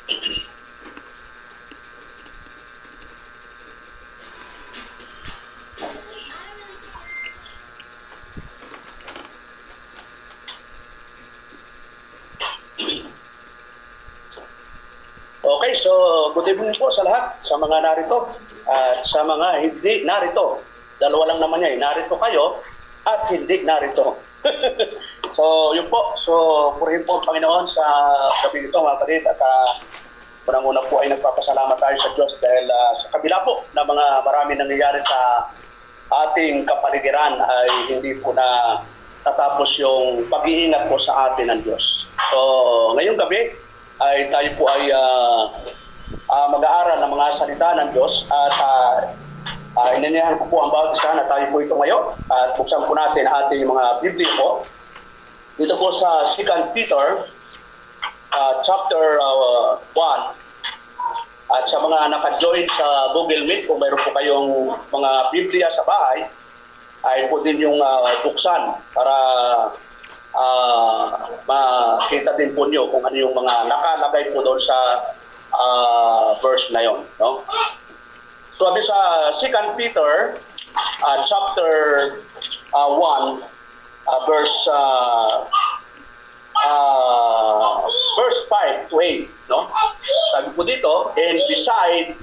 Okay, so good evening po sa lahat, sa mga narito at sa mga hindi narito. Dalawa lang naman niya, narito kayo at hindi narito. So, yun po. So, purihin po ang Panginoon sa gabi ito, mga kapatid. At unang-una po ay nagpapasalamat tayo sa Diyos dahil sa kabila po na mga marami nangyayari sa ating kapaligiran ay hindi po na tatapos yung pag-iingat po sa atin ng Diyos. So, ngayong gabi, ay tayo po ay mag-aaral ng mga salita ng Diyos at inanyahan ko po ang bawat isa na tayo po ito ngayon at buksan po natin ang ating mga Biblia po dito po sa 2 Peter chapter 1 at sa mga naka-join sa Google Meet kung mayroon po kayong mga Biblia sa bahay ay po din yung buksan para makita din po nyo kung ano yung mga nakalagay po doon sa verse na yon, no? So sabi sa 2 Peter chapter 1 verse 5 to 8, no? Sabi po dito, and beside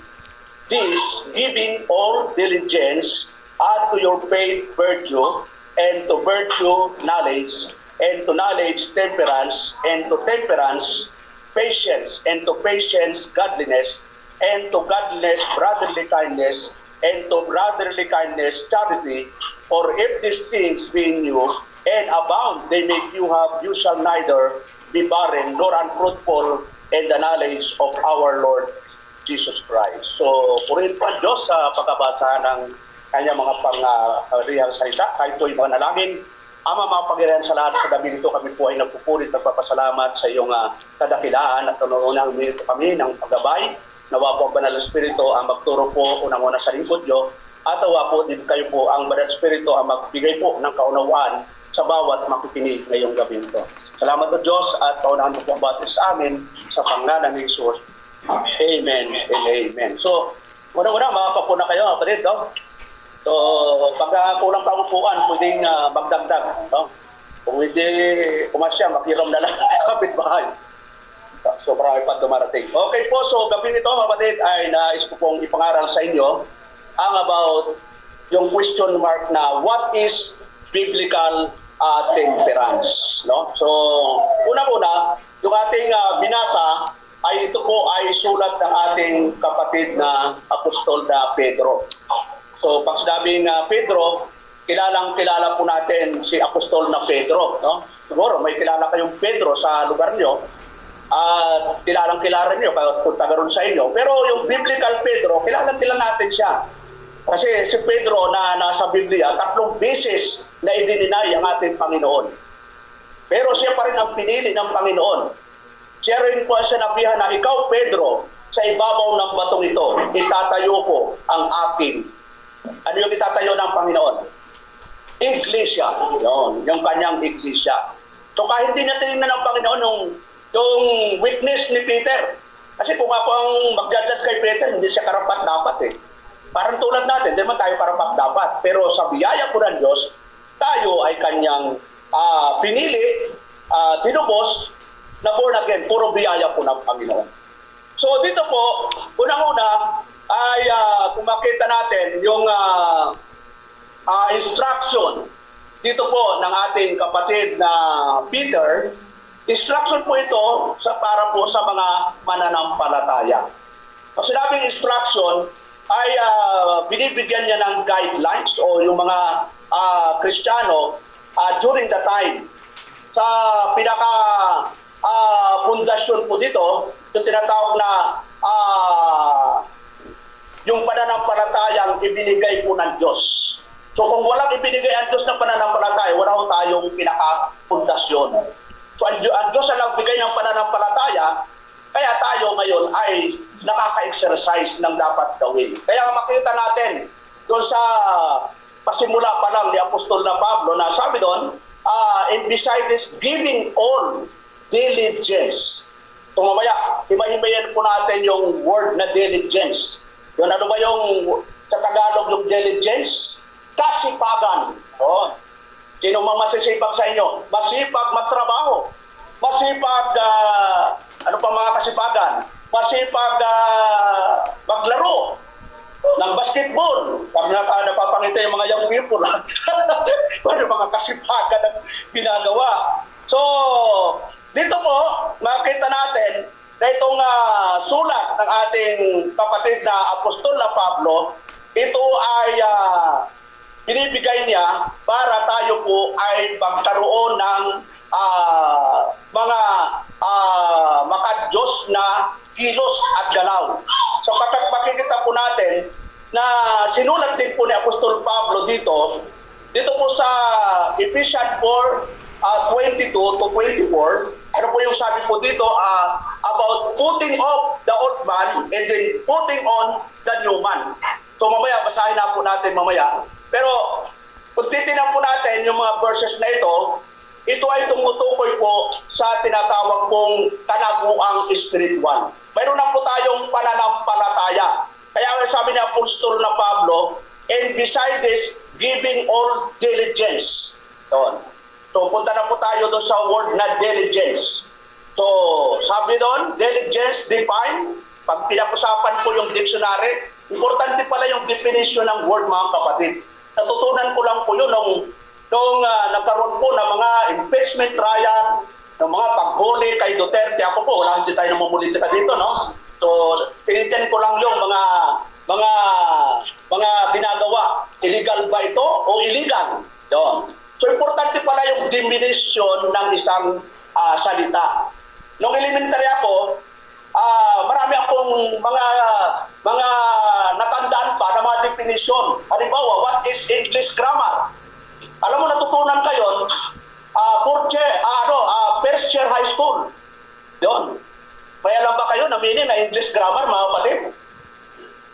this, giving all diligence, add to your faith virtue, and to virtue knowledge, and to knowledge temperance, and to temperance patience, and to patience godliness, and to godliness brotherly kindness, and to brotherly kindness charity. For if these things be in you and abound, they make you have, you shall neither be barren nor unfruitful in the knowledge of our Lord Jesus Christ. So, purihin po ang Diyos sa pagkabasa ng kanyang mga pangrihang salita. Tayo po yung mga nalangin. Ama, mapagirahan sa lahat sa gabi nito, kami po ay nagpupulit at nagpapasalamat sa iyong kadakilaan at unang-unang minito kami ng paggabay. Nawa po ang Banal Espiritu ang magturo po unang-una sa lingkod nyo at nawa po din kayo po ang Banal Espiritu ang magbigay po ng kaunawaan sa bawat makikinig ngayong gabi nito. Salamat po Diyos at paunahan po ang bawat sa amin sa pangalan ni Jesus. Amen and amen. So, una-una makakapuna kayo kapatid, no? So, pagka kulang pa ang upuan, pwedeng magdagdag. No? Kung hindi pumasya, makiram na lang kapitbahay. So, marami pa dumarating. Okay po, so gabi nito, kapatid, ay nais ko pong ipangaral sa inyo ang about yung question mark na what is biblical temperance. No? So, unang-una, yung ating binasa ay ito po ay sulat ng ating kapatid na apostol na Pedro. So, pag sinabing Pedro, kilala po natin si Apostol na Pedro. No? Siguro, may kilala kayong Pedro sa lugar nyo. Kilala nyo kung taga ron sa inyo. Pero yung biblical Pedro, kilala natin siya. Kasi si Pedro na nasa Biblia, 3 beses na idininay ang ating Panginoon. Pero siya pa rin ang pinili ng Panginoon. Siya rin po ang sinabihan na, ikaw Pedro, sa ibabaw ng batong ito, itatayo ko ang aking. Ano yung itatayo ng Panginoon? Iglesia. Yun, yung kanyang iglesia. So kahit hindi na tinignan ng Panginoon yung weakness ni Peter. Kasi kung ako ang mag-judge kay Peter, hindi siya karapat-dapat eh. Parang tulad natin, hindi man tayo karapat-dapat. Pero sa biyaya po ng Diyos, tayo ay kanyang pinili, tinubos, na born again. Puro biyaya po ng Panginoon. So dito po, unang-una, ay kung makita natin yung instruction dito po ng ating kapatid na Peter, instruction po ito para po sa mga mananampalataya. Pag sinabing instruction ay binibigyan niya ng guidelines o yung mga Kristiyano during the time. Sa pinaka pundasyon po dito, yung tinatawag na yung pananampalatayang ibinigay po ng Diyos. So kung walang ibinigay ang Diyos ng pananampalataya, wala ho tayong pinaka-pundasyon. So ang Diyos ang nagbigay ng pananampalataya, kaya tayo ngayon ay nakaka-exercise ng dapat gawin. Kaya makita natin doon sa pasimula pa lang ni Apostol na Pablo na sabi doon, and beside this, giving all diligence. So mamaya, himay-himayan po natin yung word na diligence. Yun, ano ba yung sa Tagalog yung diligence? Kasipagan. Oh. Sino mang masisipag sa inyo? Masipag magtrabaho. Masipag, ano pa mga kasipagan? Masipag maglaro ng basketball. Pag napapangita yung mga young people, ano mga kasipagan ang ginagawa. So, dito po, makita natin na itong sulat ng ating kapatid na Apostol na Pablo, ito ay binibigay niya para tayo po ay magkaroon ng mga maka-Diyos na kilos at galaw. So makikita po natin na sinulat din po ni Apostol Pablo dito po sa Ephesians 4:22 to 24. Ano po yung sabi po dito about putting off the old man and then putting on the new man. So mamaya, basahin na po natin mamaya. Pero kung titignan po natin yung mga verses na ito ay tumutukoy po sa tinatawag pong kalaguang spiritual. Mayroon na po tayong pananampalataya. Kaya sabi ni Apostol na Pablo, and beside this, giving all diligence. Doon. So punta na po tayo doon sa word na diligence. So sabi doon, diligence, define. Pag pinag-usapan po yung dictionary, importante pala yung definition ng word, mga kapatid. Natutunan ko lang po yun nung nagkaroon po ng mga impeachment trial, ng mga paghuli kay Duterte. Ako po, hindi tayo namumulitika dito, no? So, tinitin ko lang yung mga ginagawa. Illegal ba ito o illegal? Yun. So, importante pala yung definition ng isang salita. Nung elementary ako, marami akong mga natandaan pa na mga definition. Halimbawa, what is English grammar? Alam mo, natutunan kayo, first year high school. Yun. May alam ba kayo na meaning na English grammar, mga kapatid?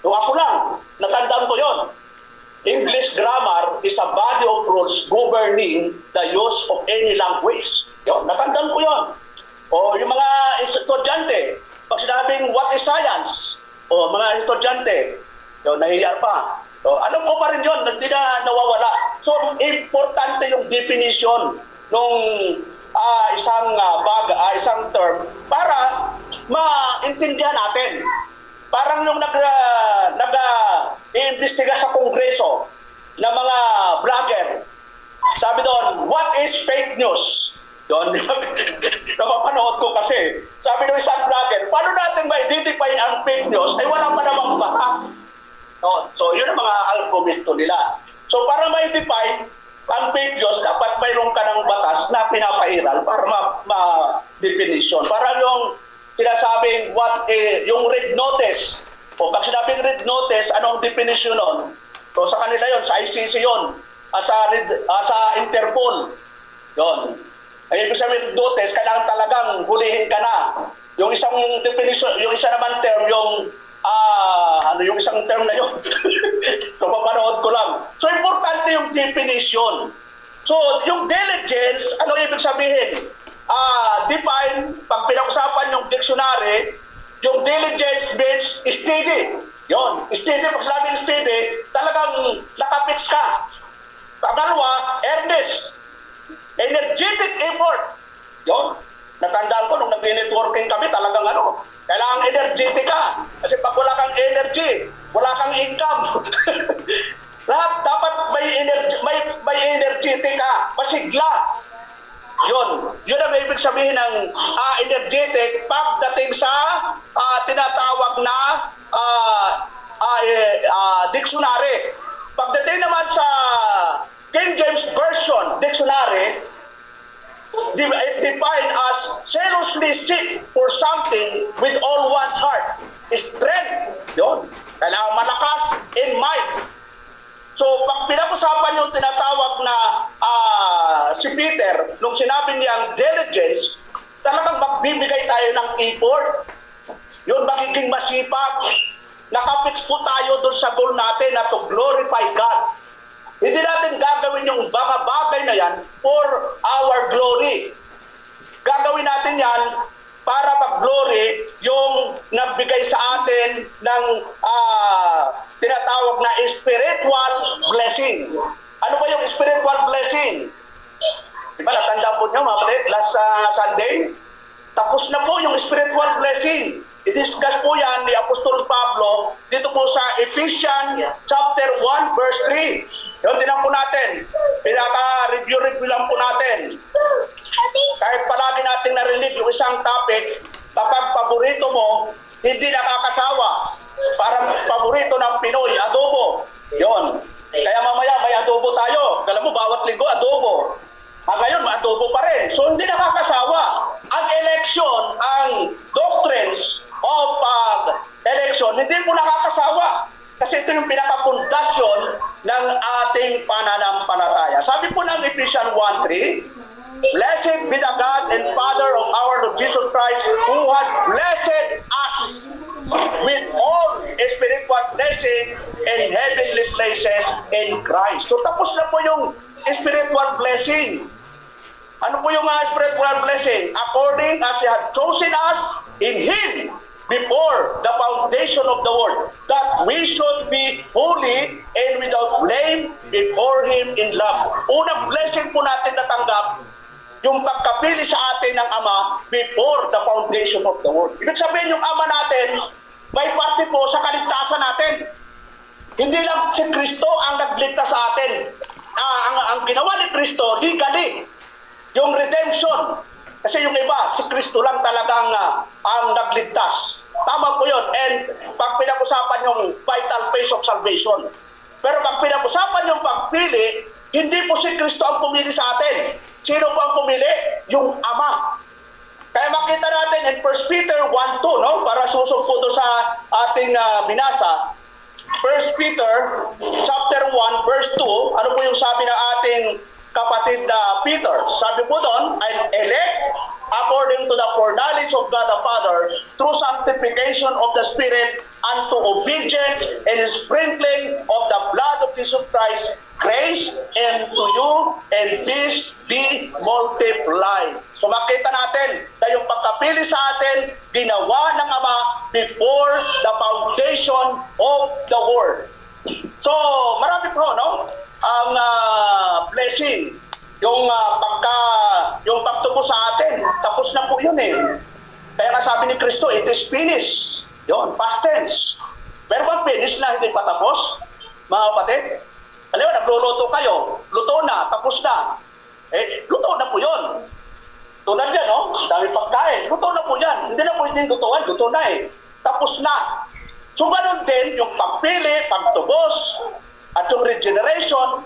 Yung ako lang, natandaan ko yon. English grammar is a body of rules governing the use of any language. Yun, natandaan ko yon. O yung mga estudyante, pag sinabing what is science, o mga estudyante, yun, nahihiya pa. So, alam ko pa rin yun, hindi na nawawala. So, importante yung definition ng isang term para maintindihan natin. Parang yung nag-iimbestiga sa Kongreso na mga vlogger, sabi doon, what is fake news? Doon, napapanood ko kasi. Sabi ng isang vlogger, paano natin ma-identify ang fake news? Ay wala pa namang batas. So, yun ang mga argumento nila. So, para ma-define ang fake news, dapat mayroon ka ng batas na pinapairal para ma-definition. Para yung sinasabing yung red notice. O pag sinabing red notice, anong definition nun? So, sa kanila yon, sa ICC yon, sa Interpol. Yon. Ay, ibig sabihin, notice, kailangan talagang hulihin ka na. Yung isang definition, yung isa naman term, yung isang term na yun. So, papanood ko lang. So, importante yung definition. So, yung diligence, ano ibig sabihin? Define, pag pinag-usapan yung dictionary, yung diligence means steady. Yun, steady, pag sinabing steady, talagang nakapix ka. Pangalawa, earnest. Energetic effort. Yun, natandaan ko nung nag-networking kami, talagang kailangang energetic ka. Kasi pag wala kang energy, wala kang income. Lahat dapat may energetic ka, masigla. Yun ang ibig sabihin ng energetic pagdating sa tinatawag na dictionary. Pagdating naman sa King James Version Dictionary, defined as seriously seek for something with all one's heart. Strength. Yun. Kailangan malakas in might. So, pag pinag-usapan yung tinatawag na si Peter, nung sinabi niyang diligence, talagang magbibigay tayo ng effort. Yun, magiging masipag. Nakapix po tayo doon sa goal natin na to glorify God. Hindi natin gagawin yung mga bagay na yan for our glory. Gagawin natin yan para mag-glory yung nagbigay sa atin ng tinatawag na spiritual blessing. Ano ba yung spiritual blessing? Diba, natanda po nyo mga kapatid, last Sunday, tapos na po yung spiritual blessing. I-discuss po yan ni Apostol Pablo dito po sa Ephesians chapter 1 verse 3. Yun, tinan po natin. Pinaka-review lang po natin. Kahit palagi nating narinig yung isang topic, kapag paborito mo, hindi nakakasawa. Parang paborito ng Pinoy, adobo. Yun. Kaya mamaya may adobo tayo. Alam mo, bawat linggo adobo. Ngayon, adobo pa rin. So, hindi nakakasawa. Ang election, ang doctrines of election, hindi po nakakasawa. Kasi ito yung pinakapundasyon ng ating pananampalataya. Sabi po ng Ephesians 1:3, Blessed be the God and Father of our Lord Jesus Christ, who had blessed us with all spiritual blessing in heavenly places in Christ. So tapos na po yung spiritual blessing. Ano po yung spiritual blessing? According as He had chosen us in Him before the foundation of the world, that we should be holy and without blame before Him in love. Unang blessing po natin natanggap, yung pagkapili sa atin ng Ama before the foundation of the world. Ibig sabihin, yung Ama natin, may parte po sa kaligtasan natin. Hindi lang si Kristo ang nagligtas sa atin. Ang ginawa ni Kristo, legally, yung redemption. Kasi yung iba, si Kristo lang talagang ang nagligtas. Tama po yun. And pag pinag-usapan yung vital phase of salvation. Pero pag pinag-usapan yung pagpili, hindi po si Kristo ang pumili sa atin. Sino po ang pumili? Yung Ama. Kaya makita natin in 1 Peter 1:2, no? Para susog po sa ating binasa. 1 Peter chapter 1 verse 2, ano po yung sabi ng ating kapatid Peter? Sabi po doon, I'm elect according to the foreknowledge of God the Father through sanctification of the Spirit unto obedience and sprinkling of the blood of Jesus Christ, grace and to you and peace be multiplied. So makita natin na yung pagkapili sa atin, ginawa ng Ama before the foundation of the world. So marami po, no? Ang blessing, yung pagtubo sa atin, tapos na po yun eh. Kaya nga sabi ni Kristo, it is finished. Yun, past tense. Pero bang finish na, hindi pa tapos? Mga kapatid, alam mo, nagluluto kayo, luto na, tapos na. Luto na po yun. Tulad yan, no? Dami pagkain, luto na po yan. Hindi na po hindi lutuan, luto na eh. Tapos na. So, ganun din, yung pagpili, pagtubos, at yung regeneration,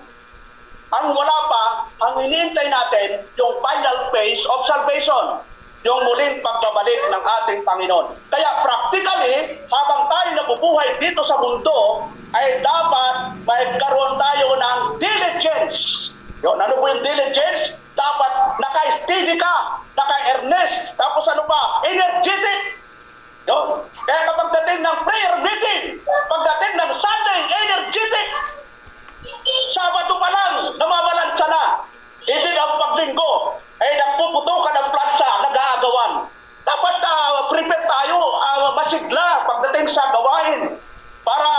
ang wala pa, ang iniintay natin, yung final phase of salvation. Yung muling pagbabalik ng ating Panginoon. Kaya practically, habang tayo nabubuhay dito sa mundo, ay dapat magkaroon tayo ng diligence. Yun, ano po yung diligence? Dapat naka-steady ka, naka-earnest, tapos ano pa? Energetic. Yun. Kaya kapag dating ng prayer meeting, pagdating ng Sunday, energetic. Sabado pa lang, namabalansa na. Hindi ang paglinggo, ay nagpuputukan ng plansa, nag-aagawan. Dapat prepare tayo, masigla pagdating sa gawain para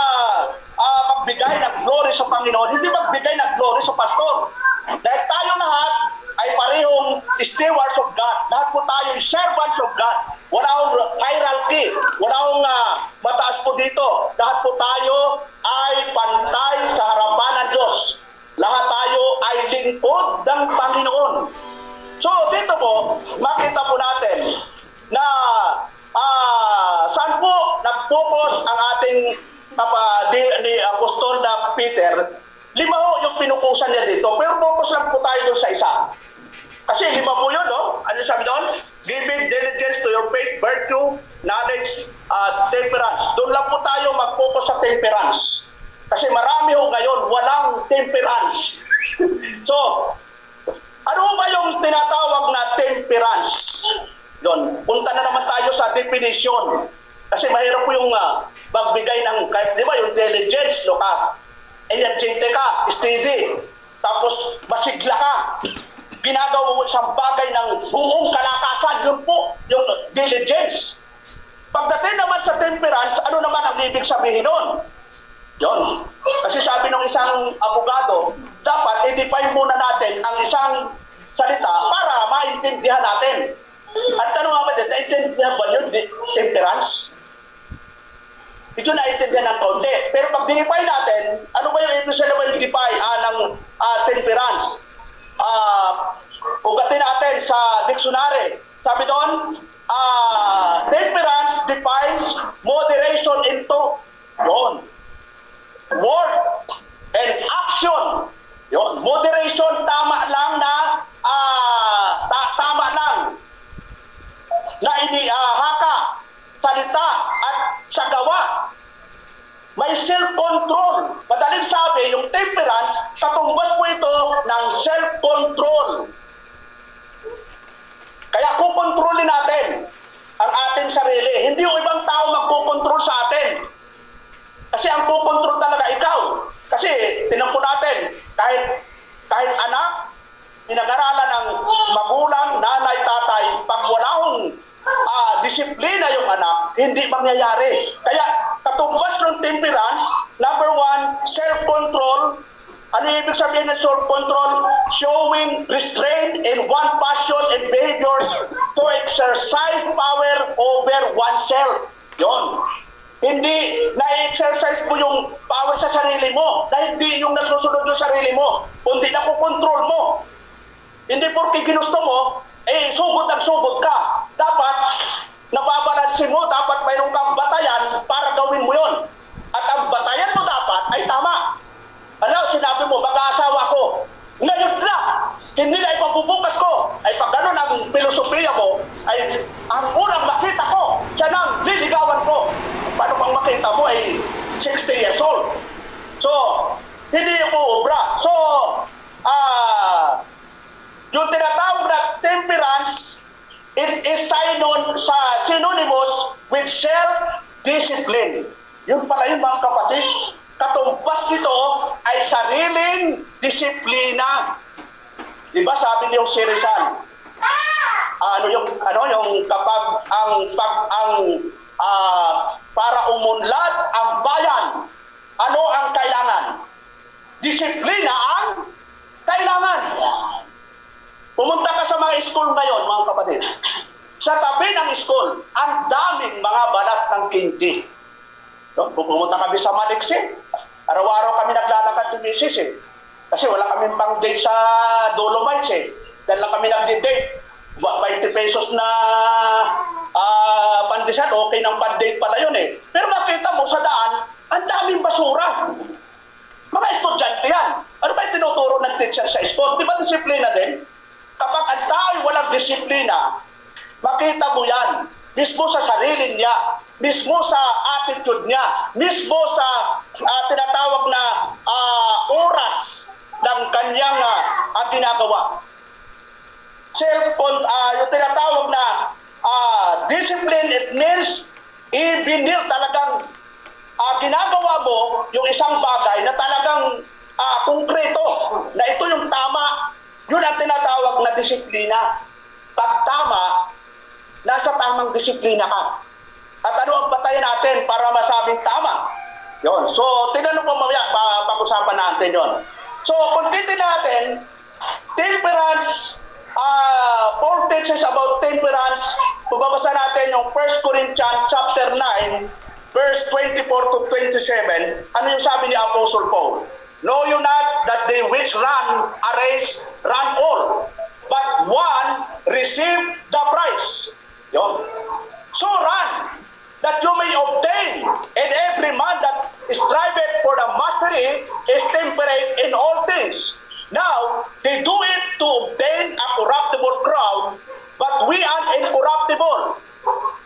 magbigay ng glory sa Panginoon, hindi magbigay ng glory sa pastor. Dahil tayo lahat ay parehong stewards of God. Lahat po tayo ay servants of God. Wala akong hierarchy, wala akong mataas po dito. Lahat po tayo ay pantay sa harapan ng Diyos. Lahat tayo ay lingkod ng Panginoon. So dito po, makita po natin na saan po nag-focus ang ating ni Apostol na Peter. 5 yung pinukusan niya dito, pero focus lang po tayo doon sa isa. Kasi 5 po yun, no? Ano sabi doon? Giving diligence to your faith, virtue, knowledge, temperance. Doon lang po tayo mag-focus sa temperance. Kasi marami ho ngayon, walang temperance. So, ano ba yung tinatawag na temperance? Doon, punta na naman tayo sa definition. Kasi mahirap po yung magbigay ng, kahit di ba, yung diligence, no ka, energetic ka, steady, tapos masigla ka. ginagawa mo isang bagay ng buong kalakasan, yun po yung diligence. Pagdating naman sa temperance, ano naman ang ibig sabihin nun? Yun. Kasi sabi ng isang abogado, dapat i-define muna natin ang isang salita para maintindihan natin. At tanong nga ba din, naintindihan ba yun, temperance? Ito naintindihan ng kaunti. Pero pag dinify natin, ano ba yung ibig sabihin ng temperance? Ugatin natin sa dictionary. Sabi doon, temperance defines moderation into yun, word and action. Yun, moderation, tama lang na tama lang na inihaka, salita at sa gawa. May self-control. Madaling sabi, yung temperance, katumbas po ito ng self-control. Kaya kukontrolin natin ang ating sarili. Hindi yung ibang tao magkukontrol sa atin. Kasi ang kukontrol talaga ikaw. Kasi, tinan po natin, kahit anak, pinag-aralan ng magulang, nanay, tatay, pag wala hong disiplina yung anak, hindi mangyayari. Kaya, katumbas ng temperance, number 1, self-control. Ano ibig sabihin ng self-control? Showing restraint in one passion and behaviors to exercise power over oneself. Yun. Hindi na-exercise mo yung power sa sarili mo, na hindi yung nasusunod yung sarili mo, kundi nakukontrol mo. Hindi porke ginusto mo, sugod ang sugod ka. Dapat, nababalansin mo, dapat mayroon kang batayan para gawin mo yon. At ang batayan mo dapat ay tama. Ano, sinabi mo, mag-aasawa ko. Ngayon na, hindi na ipagbubukas ko. Ay pag ganun ang filosofiya mo, ay ang unang makita ko, siya nang liligawan ko. Paano pang makita mo ay 60 years old. So, hindi po obra. So, yung tinatawag na temperance, it is synonymous with self-discipline. Yun pala yung mga kapatid. Katumbas nito ay sariling disiplina. Diba sabi ni Jose Rizal, yung kapag para umunlad ang bayan, ano ang kailangan? Disiplina ang kailangan. Pumunta ka sa mga school ngayon, mga kapatid. Sa tabi ng school, ang daming mga balat ng kinti. Pumunta kami sa Maliksi. Araw-araw kami naglalakad ng misis eh. Kasi wala kami pang date sa Dolomites eh. Dahil lang kami nag-date. 20 pesos na pandisan, okay ng pan-date pala yun eh. Pero makita mo sa daan, ang daming basura. Mga estudyante yan. Ano ba yung tinuturo ng teacher sa school? Di ba disiplina din? Kapag ang tao'y walang disiplina, makita mo yan. Mismo sa sarili niya, mismo sa attitude niya, mismo sa tinatawag na oras ng kanyang ginagawa. Yung tinatawag na discipline, it means ibinil talagang ginagawa mo yung isang bagay na talagang konkreto, na ito yung tama. Yun ang tinatawag na disiplina. Pag tama, nasa tamang disiplina ka. At ano ang batayan natin para masabing tama? Yon. So, tinanong po mamaya, pag-usapan natin yon. So, kung titin natin, temperance, Paul teaches about temperance. Pababasa natin yung 1 Corinthians chapter 9, verse 24 to 27. Ano yung sabi ni Apostle Paul? Know you not that they which run a race run all, but one receive the prize. Yon. So run, that you may obtain, and every man that striveth for the mastery is temperate in all things. Now, they do it to obtain a corruptible crown, but we are incorruptible.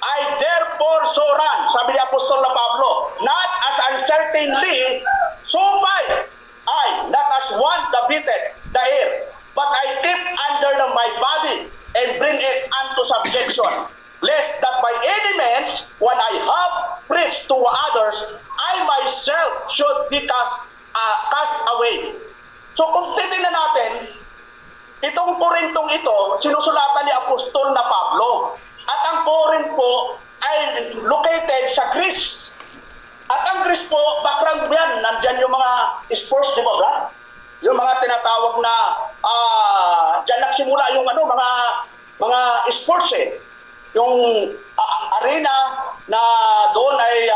I therefore so run, sabi ni Apostol na Pablo, not as uncertainly, so fight I, not as one that beateth the air, but I keep under my body and bring it unto subjection, lest that by any means, when I have preached to others, I myself should be cast away. So kung titingnan natin, Itong Korintong ito, sinusulatan ni Apostol na Pablo. At ang Corinth po ay located sa Greece. At ang Greece po, background yan, nandyan yung mga sports, di ba, Brad? Yung mga tinatawag na, dyan nagsimula yung mga sports eh. Yung arena na doon ay,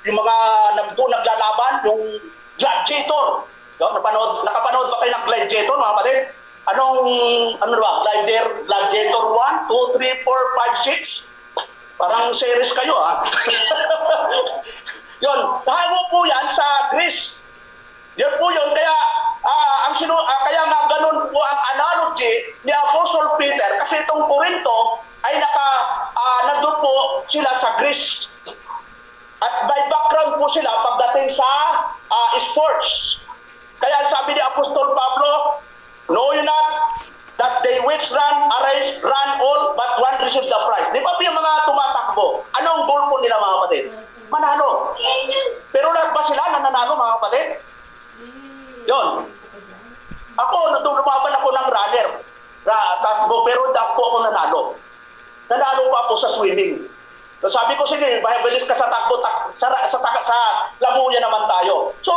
yung mga doon naglalaban, yung gladiator. Nakapanood ba kayo ng gladiator, mga kapatid? Ano ba? Gladiator 1, 2, 3, 4, 5, 6? Parang series kayo, ha? Yun, nahamo po yan sa Greece. Yun po yun, kaya kaya nga ganun po ang analogy ni Apostle Peter kasi itong Corinto ay nandun po sila sa Greece. At may background po sila pagdating sa sports. Kaya sabi ni Apostol Pablo, know you not that they which run a race, run all, but one receives the prize. Di ba yung mga tumatakbo? Anong goal po nila, mga kapatid? Manalo. Pero lahat ba sila nananalo, mga kapatid? Yun. Ako, lumaban ako ng runner. Takbo, pero hindi po ako nanalo. Nanalo pa ako sa swimming. So, sabi ko, sige, bilis ka sa takbo, sa lamuya naman tayo. So,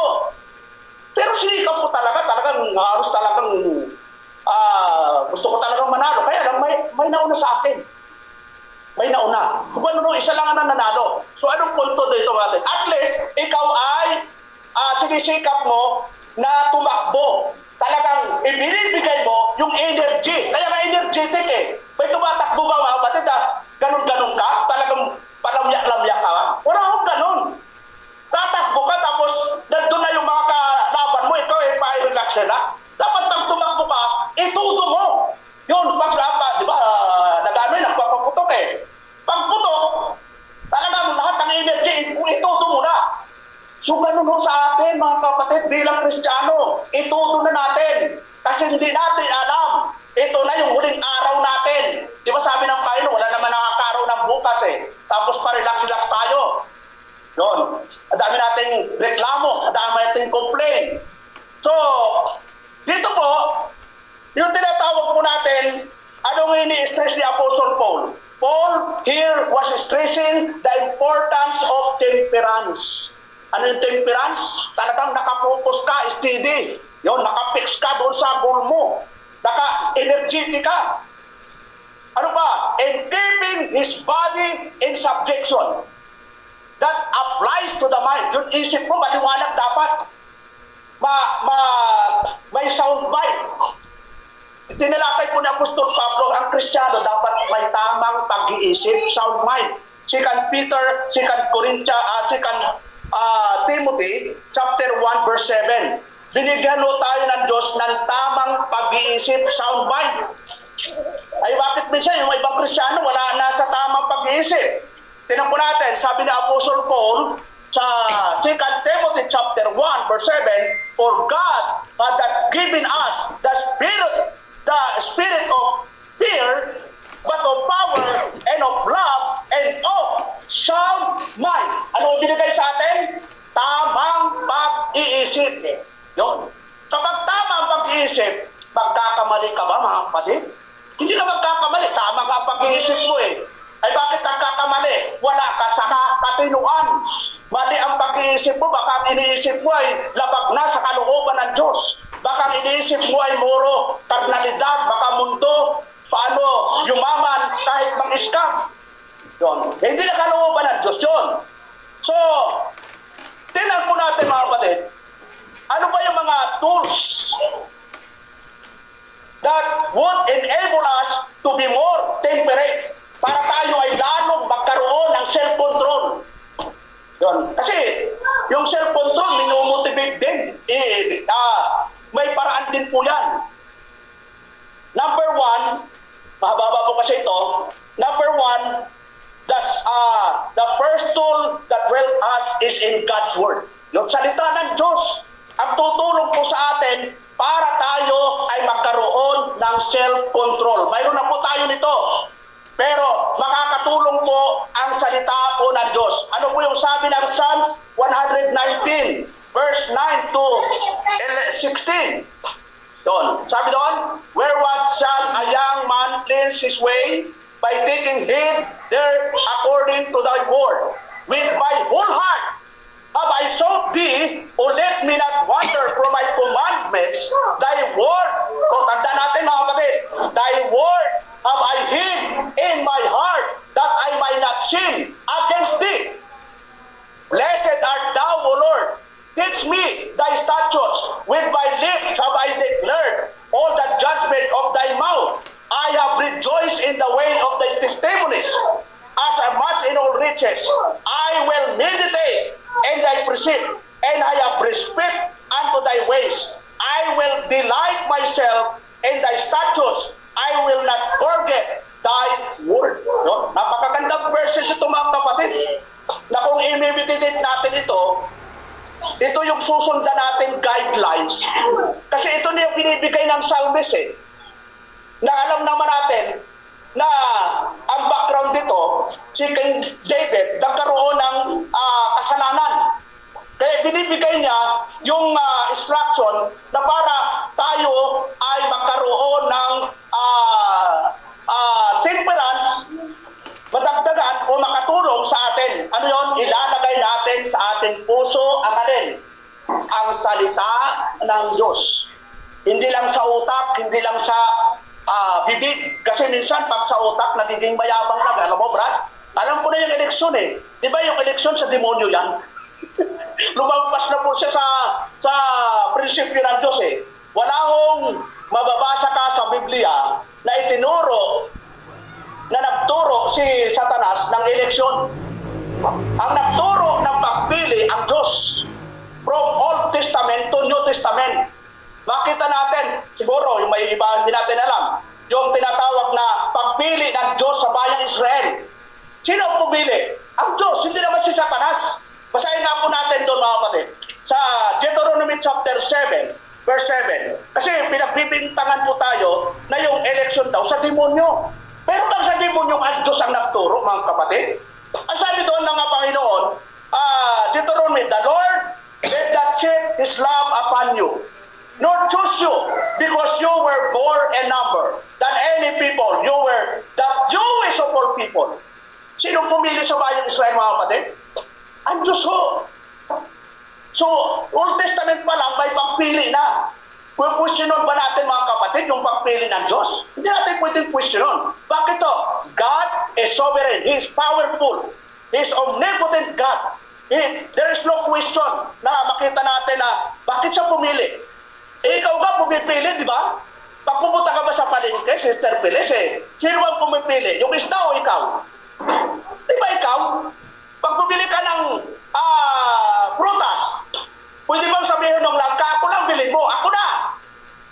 pero sinikap ko talagang halos talagang gusto ko talagang manalo. Kaya lang may nauna sa akin. May nauna. So, isa lang ang nanalo. So, anong punto dito natin? At least, ikaw ay sinisikap mo na tumakbo. Talagang ibinibigay mo yung energy. Kaya nga energetic eh. May tumatakbo ba, mga kapatid? Ganun-ganun ka? Talagang palamyak-lamyak ka? Wala akong ganun. Tatakbo ka tapos nandun na yung mga kalaban mo, ikaw ay pa-relax na. Dapat pag tumakbo ka, ituto mo. Yun, di ba, nagpapaputok eh. Pag putok, talagang lahat ng energy, ituto mo na. So ganun ho sa atin, mga kapatid, bilang Kristiyano, ituto na natin. Kasi hindi natin alam. Ito na yung huling araw natin. Di ba sabi ng Panginoon, wala naman nakakaaraw ng bukas eh. Tapos pa-relax-relax tayo. Yun. Ang dami nating reklamo, ang dami nating complain. So, dito po, yung tinatawag po natin, anong ini-stress ni Apostle Paul? Paul here was stressing the importance of temperance. Ano yung temperance? Talagang nakapokus ka, steady. Yun, nakapix ka doon sa goal mo. Naka-energetic ka. Ano ba? And keeping his body in subjection. That applies to the mind. Yung isip mo, maliwanag dapat. May sound mind. Tinalakay po ni Apostol Pablo, ang Kristiyano dapat may tamang pag-iisip, sound mind. 2 Timothy chapter 1 verse 7. Binigyan mo tayo ng Diyos ng tamang pag-iisip, sound mind. Ay bakit minsan yung ibang Kristiyano wala na sa tamang pag-iisip? Tingnan po natin, sabi ni Apostle Paul sa 2 Timothy chapter 1 verse 7, for God had given us the spirit of fear, but of power and of love and of sound mind. Ano binigay sa atin? Tamang pag-iisip. Yun. Kapag tamang pag-iisip, magkakamali ka ba, mga kapatid? Hindi ka magkakamali. Tama ka pag-iisip mo eh. Ay bakit nagkakamali? Wala ka sa katinuan. Mali ang pag-iisip mo. Baka ang iniisip mo ay labag na sa kalooban ng Diyos. Baka ang iniisip mo ay moro, karnalidad, baka mundo, paano yumaman kahit mang-scam. Yun. Hindi na kalooban ng Diyos yun. So, tingnan po natin, mga kapatid, ano ba yung mga tools that would enable us to be more temperate para tayo ay lalong magkaroon ng self-control. Yun. Kasi yung self-control, minomotivate din. May paraan din po yan. Number one, mahaba po kasi ito. Number one, the first tool that will us is in God's Word. Yung salita ng Diyos, ang tutulong po sa atin para tayo ay magkaroon ng self-control. Mayroon na po tayo nito. Pero makakatulong po ang salita po ng Diyos. Ano po yung sabi ng Psalms 119? verse 9 to 16. Doon. Sabi doon, wherewith shall a young man cleanse his way by taking heed there according to thy word. With my whole heart have I sought thee, O let me not wander from my commandments. Thy word, so tanda natin mga kapatid, thy word have I hid in my heart that I might not sin against thee. Blessed art thou, O Lord. Teach me thy statutes. With my lips have I declared all the judgment of thy mouth. I have rejoiced in the way of thy testimonies, as much in all riches. I will meditate in thy precept, and I have respect unto thy ways. I will delight myself in thy statutes. I will not forget thy word. No? Napakagandang verses ito mga kapatid, na kung i-meditate natin ito yung susundan natin guidelines. Kasi ito na yung binibigay ng psalmist na alam naman natin na ang background dito, si King David nagkaroon ng kasalanan. Kaya binibigay niya yung instruction na para tayo ay magkaroon ng temperance, madagdagan o makatulong sa atin. Ano yon? Ilalagay natin sa ating puso ang alin? Ang salita ng Diyos. Hindi lang sa utak, hindi lang sa bibig. Kasi minsan pag sa utak, nagiging mayabang lang. Alam mo, Brad? Alam ko na yung eleksyon Di ba yung eleksyon sa demonyo yan? Lumagpas na po siya sa prinsipyo ng Diyos Wala hong mababasa ka sa Biblia na itinuro na nagturo si Satanas ng eleksyon. Ang nagturo ng pagpili ang Diyos. From Old Testament to New Testament. Makita natin, siguro, yung may iba hindi natin alam, yung tinatawag na pagpili ng Diyos sa bayang Israel. Sino ang pumili? Ang Diyos, hindi naman si Satanas. Basahin nga po natin doon mga kapatid. Sa Deuteronomy chapter 7, verse 7. Kasi pinagbibintangan po tayo na yung election daw sa demonyo. Pero bang sa demonyong ang Diyos ang nagturo, mga kapatid? Ang sabi doon ng Panginoon, Deuteronomy, the Lord did not set His love upon you, nor choose you, because you were more in number than any people. You were the fewest of all people. Sinong pumili sa bayang Israel, mga kapatid? Ang Diyos ho. So, Old Testament pa lang, may pagpili na. Questionon ba natin mga kapatid yung pagpili ng Diyos? Hindi natin pwedeng questionon. Bakit to? God is sovereign. He is powerful. He is omnipotent God. There is no question na makita natin na bakit siya pumili. Ikaw ba pumipili, di ba? Pag pumunta ka ba sa palengke, Sister Pilis sino bang pumipili? Yung isda o ikaw? Di ba ikaw? Pag pumili ka ng prutas, pwede bang sabihin ng langka, ako lang bilhin mo, ako na.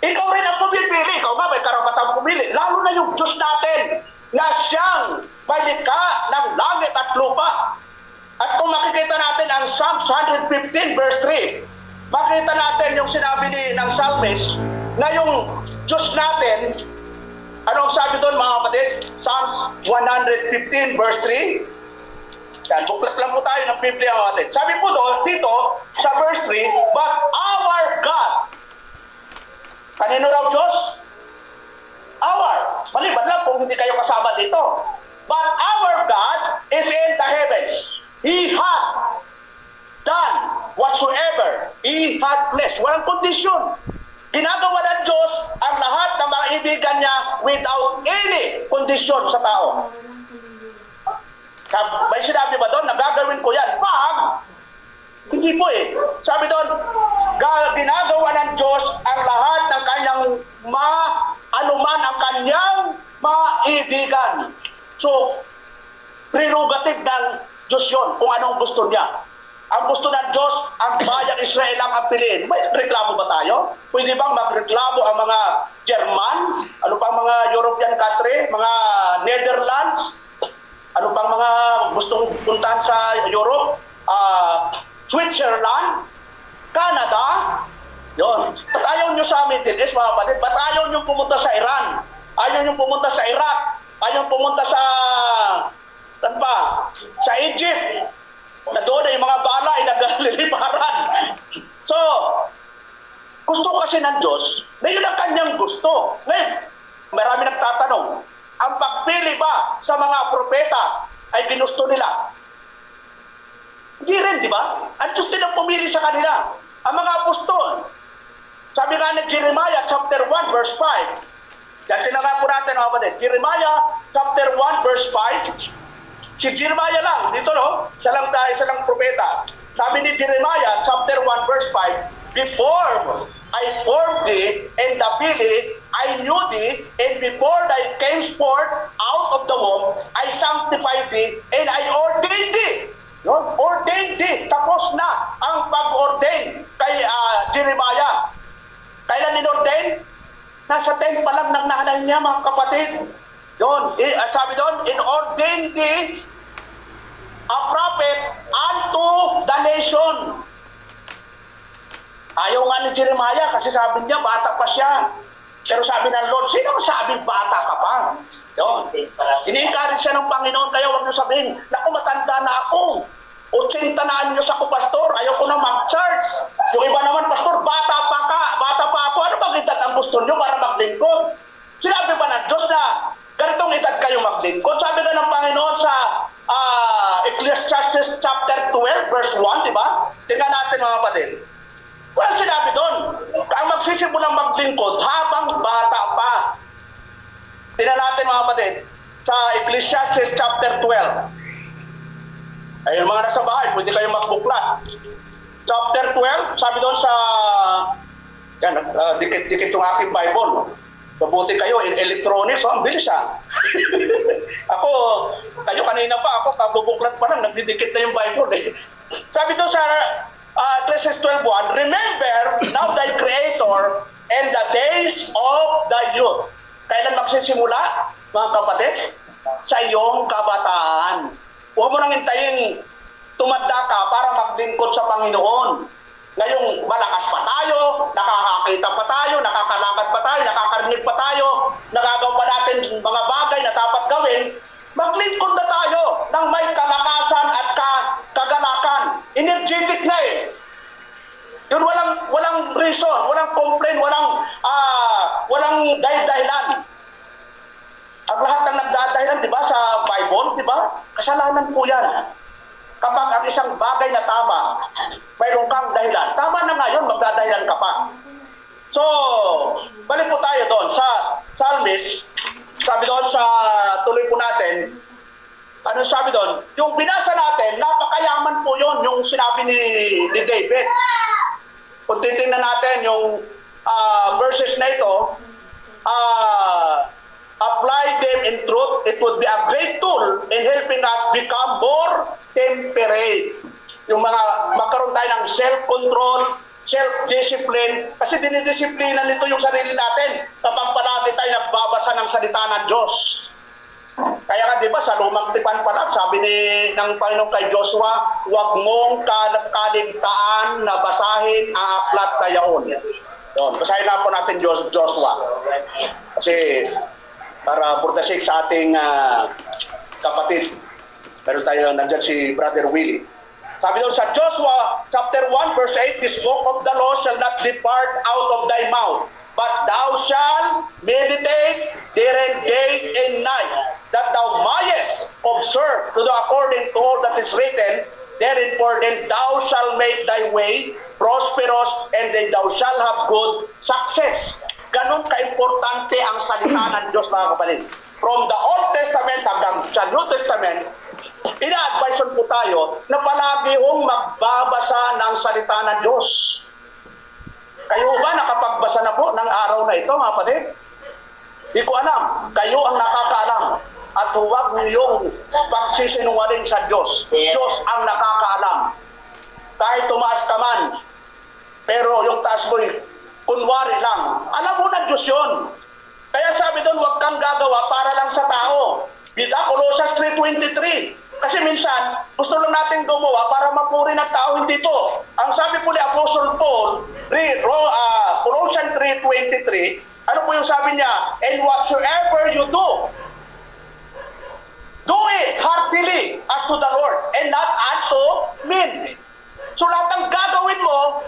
Ikaw rin ang pumipili. Ikaw nga may karapatang pumili. Lalo na yung Diyos natin na siyang may likha ng langit at lupa. At kung makikita natin ang Psalms 115 verse 3, makita natin yung sinabi ng psalmist na yung Diyos natin, anong sabi doon mga kapatid? Psalms 115 verse 3. Yan, buklat lang po tayo ng Biblia mga kapatid. Sabi po doon, dito sa verse 3, but our God, kanino raw Diyos? Our. Maliban lang kung hindi kayo kasama dito. But our God is in the heavens. He had done whatsoever He had blessed. Walang kondisyon. Ginagawa ng Diyos ang lahat ng mga ibigan niya without any kondisyon sa tao. May sinabi ba doon na gagawin ko yan? Pag hindi po Sabi doon, ginagawa ng Diyos ang lahat ng kanyang anuman ang kanyang maibigan. So, prerogative ng Diyos yun kung anong gusto niya. Ang gusto ng Diyos, ang bayang Israel lang ang piliin. May reklamo ba tayo? Pwede bang magreklamo ang mga German? Ano pang mga European country? Mga Netherlands? Ano pang mga gustong puntahan sa Europe? Switzerland? Canada? Yun. Ba't ayaw nyo sa Middle East, mga kapatid? Ba't ayaw nyo pumunta sa Iran? Ayaw nyo pumunta sa Iraq? Ayaw pumunta sa... Saan pa? Sa Egypt? Na doon ay mga bala ay nagliliparan. Gusto kasi ng Diyos na yun ang kanyang gusto. Ngayon, marami nagtatanong, ang pagpili ba sa mga propeta ay ginusto nila? Hindi rin, di ba? Ang Diyos din ang pumili sa kanila. Ang mga apostol, sabi nga ni Jeremiah chapter 1 verse 5. Yan tinaga po natin mga kapatid. Jeremiah chapter 1 verse 5. Si Jeremiah lang, dito no, isa lang propeta. Sabi ni Jeremiah chapter 1 verse 5, before I formed thee in the belly, I knew thee, and before thou camest forth out of the womb, I sanctified thee, and I ordained thee. No? Ordained thee. Tapos na ang pag-ordain kay Jeremiah. Kailan in-ordain? Nasa 10 pa lang ng nanay niya, mga kapatid. Yun, sabi doon, in-ordained thee a prophet unto the nation. Ayaw nga ni Jeremiah kasi sabi niya, bata pa siya. Pero sabi ng Lord, sino masabi bata ka pa? Yun. Ini-encourage siya ng Panginoon, kaya huwag niyo sabihin, naku, matanda na ako. 80 na anyos ako, pastor. Ayaw ko na mag-church. Yung iba naman, pastor, bata pa ako. Ano bang edad ang gusto niyo para maglingkod? Sinabi ba ng Diyos na ganitong edad kayo maglingkod? Sabi ka ng Panginoon sa Ecclesiastes chapter 12 verse 1, di ba? Tingnan natin mga kapatid. Walang sinabi doon. Ang magsisimulang maglingkod habang bata pa. Tingnan natin mga kapatid sa Ecclesiastes chapter 12. Ayun, mga nasa bahay, pwede kayo magbuklat. Chapter 12, sabi doon sa yan, dikit yung aking Bible. Mabuti kayo in electronics, ang bilis Ako, kayo kanina pa, ako kabubuklat pa lang, nagdidikit na yung Bible Sabi doon sa Ecclesiastes 12:1, remember now thy Creator and the days of the youth. Kailan magsisimula, mga kapatid? Sa iyong kabataan. Huwag mo nang hintayin tumanda ka para maglingkod sa Panginoon. Ngayong malakas pa tayo, nakakakita pa tayo, nakakalakad pa tayo, nakakarinig pa tayo, nagagawa pa natin mga bagay na dapat gawin, maglingkod na tayo ng may kalakasan at kagalakan. Energetic na Yun, walang reason, walang complaint, walang dahilan. Ang lahat ng nagdadahilan, di ba, sa Bible, di ba? Kasalanan po yan. Kapag ang isang bagay na tama, mayroon kang dahilan. Tama na ngayon, magdadahilan ka pa. So, balik po tayo doon sa Psalmist. Sabi doon sa, tuloy po natin, ano sabi doon? Yung binasa natin, napakayaman po yon yung sinabi ni David. Kung titingnan natin yung verses na ito, apply them in truth, it would be a great tool in helping us become more temperate. Yung mga magkaroon tayo ng self-control, self-discipline, kasi dinidisiplina nito yung sarili natin kapag palagi tayo nagbabasa ng salita ng Diyos. Kaya nga, di ba, sa lumang tipan pa lang, sabi ng Panginoon kay Joshua, huwag mong kaligtaan na basahin ang aklat na yaon. Yun, basahin na po natin Joshua. Kasi para for the sake sa ating kapatid, meron tayo nandyan si Brother Willie. Sabi doon sa Joshua chapter 1 verse 8, this book of the law shall not depart out of thy mouth, but thou shalt meditate therein day and night, that thou mayest observe to do according to all that is written therein, for then thou shalt make thy way prosperous, and then thou shalt have good success. Ganon ka-importante ang salita ng Diyos, mga kapatid. From the Old Testament hanggang sa New Testament, ina-advise po tayo na palagi hong magbabasa ng salita ng Diyos. Kayo ba nakapagbasa na po ng araw na ito, mga kapatid? Di ko alam. Kayo ang nakakaalam. At huwag niyong pagsisinungaling sa Diyos. Diyos ang nakakaalam. Kahit tumaas ka man, pero yung taas mo'y kunwari lang. Alam mo ng Diyos yun. Kaya sabi doon, huwag kang gagawa para lang sa tao. Bida, Colossians 3:23. Kasi minsan, gusto lang natin gumawa para mapuri ng tao. Hindi po. Ang sabi po ni Apostle Paul, Colossians 3:23, ano po yung sabi niya? And whatsoever you do it heartily as to the Lord and not unto men. So lahat ng gagawin mo,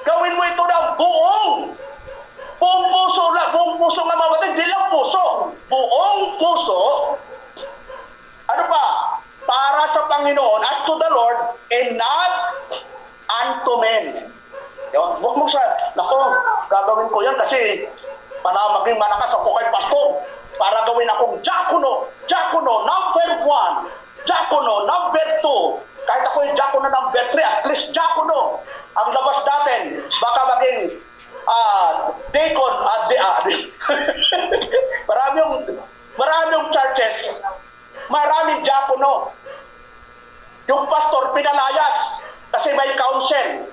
gawin mo ito ng buong puso lang, buong puso nga mga kapatid, di lang puso, buong puso, ano pa, para sa Panginoon, as to the Lord, and not unto men. Yun, huwag mo sa, nako, gagawin ko yan kasi para maging malakas ako kay pastor, para gawin akong diakono, number 1, diakono, number 2, kahit ako yung diakono number 3, at least diakono, ang labas natin, baka maging deacon, maraming churches, maraming diakono. Yung pastor pinalayas kasi may council.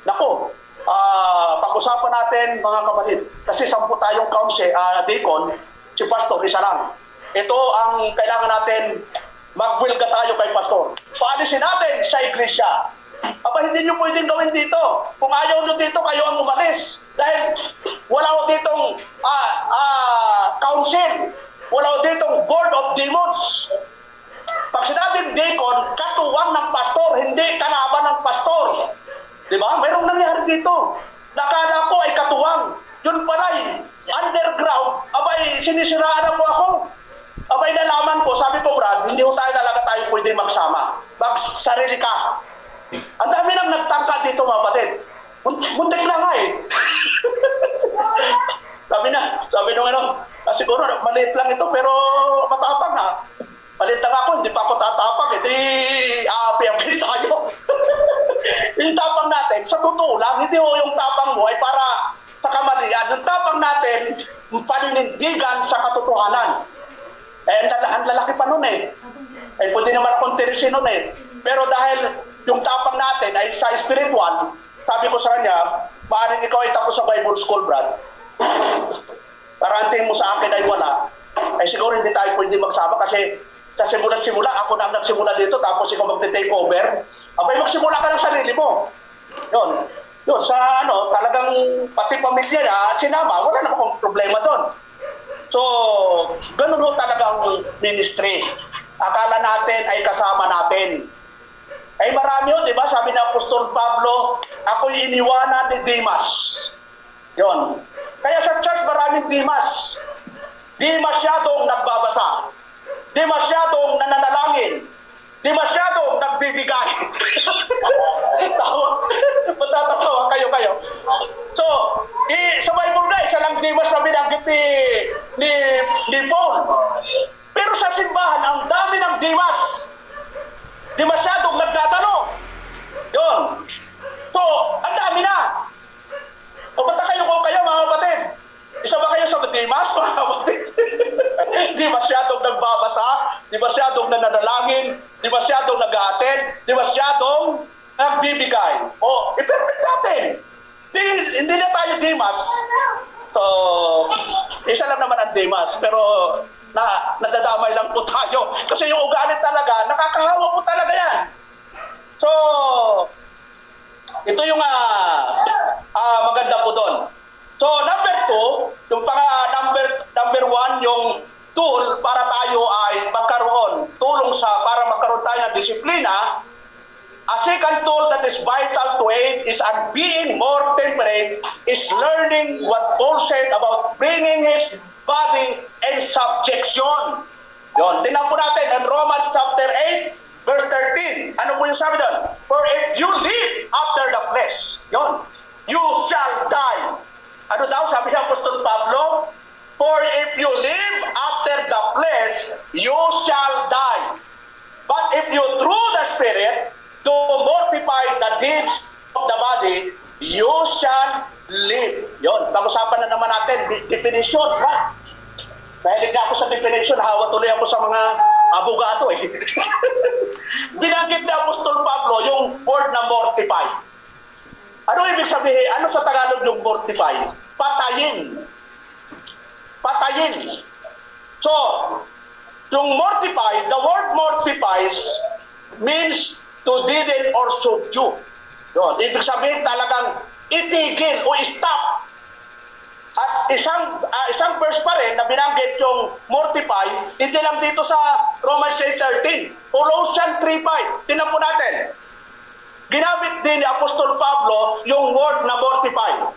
Naku, pag-usapan natin mga kapatid, kasi 10 tayong council, deacon, si pastor isa lang. Ito ang kailangan natin, magwilga tayo kay pastor. Paalisin natin sa iglesia. Aba, hindi nyo pwedeng gawin dito. Kung ayaw nyo dito, kayo ang umalis. Dahil wala ko ditong council, wala ko ditong board of demons. Pag sinabing deacon, katuwang ng pastor, hindi kalaban ng pastor. Diba? Mayroong nangyari dito. Nakala ko ay katuwang. Yun pala'y underground. Abay, sinisiraan na po ako. Abay, nalaman ko, sabi ko, Brad, hindi ko tayo pwede magsama. Magsarili ka. Ang dami nang nagtangka dito, mga kapatid. Muntik na nga eh. sabi nung siguro maliit lang ito, pero matapang ha. Maliit lang ako, hindi pa ako tatapang, hindi aapi-api tayo. Yung tapang natin, sa totoo lang, hindi ho yung tapang mo ay para sa kamalian. Yung tapang natin, paninindigan sa katotohanan. Ang lalaki pa nun eh. Pwede naman akong tirisi nun eh. Pero dahil yung tapang natin ay sa spiritual, sabi ko sa kanya, maaaring ikaw ay tapos sa Bible School, Brad. Paranting mo sa akin ay wala. Ay siguro hindi tayo pwede magsama kasi sa simula, ako na ang nagsimula dito, tapos ikaw magte-take over. Abay, magsimula ka ng sarili mo. Yun, sa talagang pati pamilya niya, sinama, wala na akong problema doon. So, ganun ho talagang ministry. Akala natin ay kasama natin. Ay marami ho, di ba? Sabi ni Apostol Pablo, ako'y iniwanan ni Demas. Yon. Kaya sa church maraming Demas. Di masyadong nagbabasa. Di masyadong nananalangin. Di masyadong nagbibigay. Matatawa kayo. So, sa Bible na, isa lang Demas na binanggit ni Paul. Pero sa simbahan, ang dami ng Demas. Di masyadong nagdadalo. Yun. So, ang dami na. O ba't kayo mga kapatid? Isa ba kayo sa Demas, mga kapatid? Di masyadong nagbabasa, di masyadong nananalangin, di masyadong nag-a-attend, di masyadong nagbibigay. O, i-permit natin. Hindi na tayo Demas. So, isa lang naman ang Demas, pero nadadamay lang po tayo. Kasi yung ugali talaga, nakakahawa po talaga yan. So, ito yung maganda po doon. So, number 2, yung number 1, yung tool para tayo ay magkaroon, para magkaroon tayo ng disiplina. A second tool that is vital to aid is being more temperate, is learning what Paul said about bringing his body in subjection. Yun, tingnan po natin in Romans chapter 8, verse 13. Ano po yung sabi doon? For if you live after the flesh, yun, you shall die. Ano daw sabi ng Apostol Pablo? For if you live after the flesh, you shall die. But if you through the Spirit to mortify the deeds of the body, you shall live. Yun, pag-usapan na naman natin, definition, right? Mahilig na ako sa definition, hawa tuloy ako sa mga abogado eh. Binanggit ni Apostol Pablo yung word na mortify. Ano ibig sabihin? Ano sa Tagalog yung mortify? Patayin. Patayin. So, yung mortify, the word mortifies means to deaden or subdue. Yun. Ibig sabihin talagang itigil o stop. At isang verse pa rin na binanggit yung mortify, hindi lang dito sa Romans 8:13. Colossians 3:5. Tingnan po natin. ginamit din ni Apostol Pablo yung word na mortify.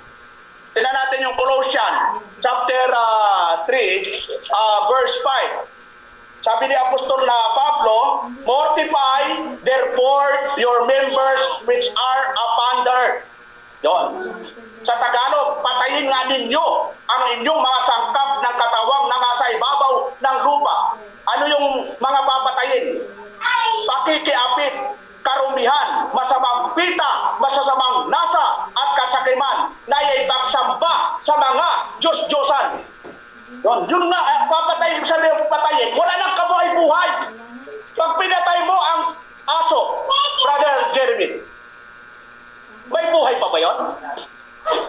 Tingnan natin yung Colossians chapter 3, verse 5. Sabi ni Apostol na Pablo, mortify therefore your members which are upon the earth. Yon. Sa Tagalog, patayin nga ninyo ang inyong mga sangkap ng katawang na nasa ibabaw ng lupa. Ano yung mga papatayin? Pakikiapit, karumihan, masamang pita, masasamang nasa at kasakiman na ipagsamba sa mga Diyos-Diyosan. Yun nga, papatayin sa patayin, wala nang kabuhay-buhay. Pag pinatay mo ang aso, Brother Jeremy, may buhay pa ba yun?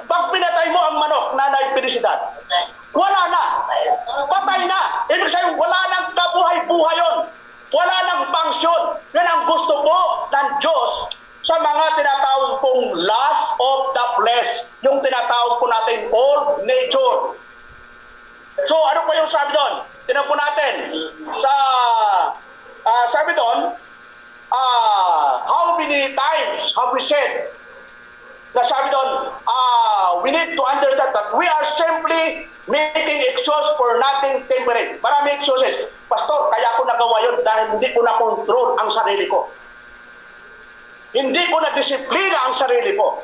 Pag pinatay mo ang manok, Nanay Felicidad, wala na. Patay na. Ibig sabihin, wala nang kabuhay-buhay yun. Wala nang function. Yan ang gusto po ng Diyos sa mga tinatawag pong lust of the flesh. Yung tinatawag po natin old nature. So, ano po yung sabi doon? Tingnan po natin. Sabi doon, how many times have we said, na sabi doon, we need to understand that we are simply making excuse for nothing temporary. Marami excuses. Pastor, kaya ako nagawa yun dahil hindi ko na-control ang sarili ko. Hindi ko na-disiplina ang sarili ko.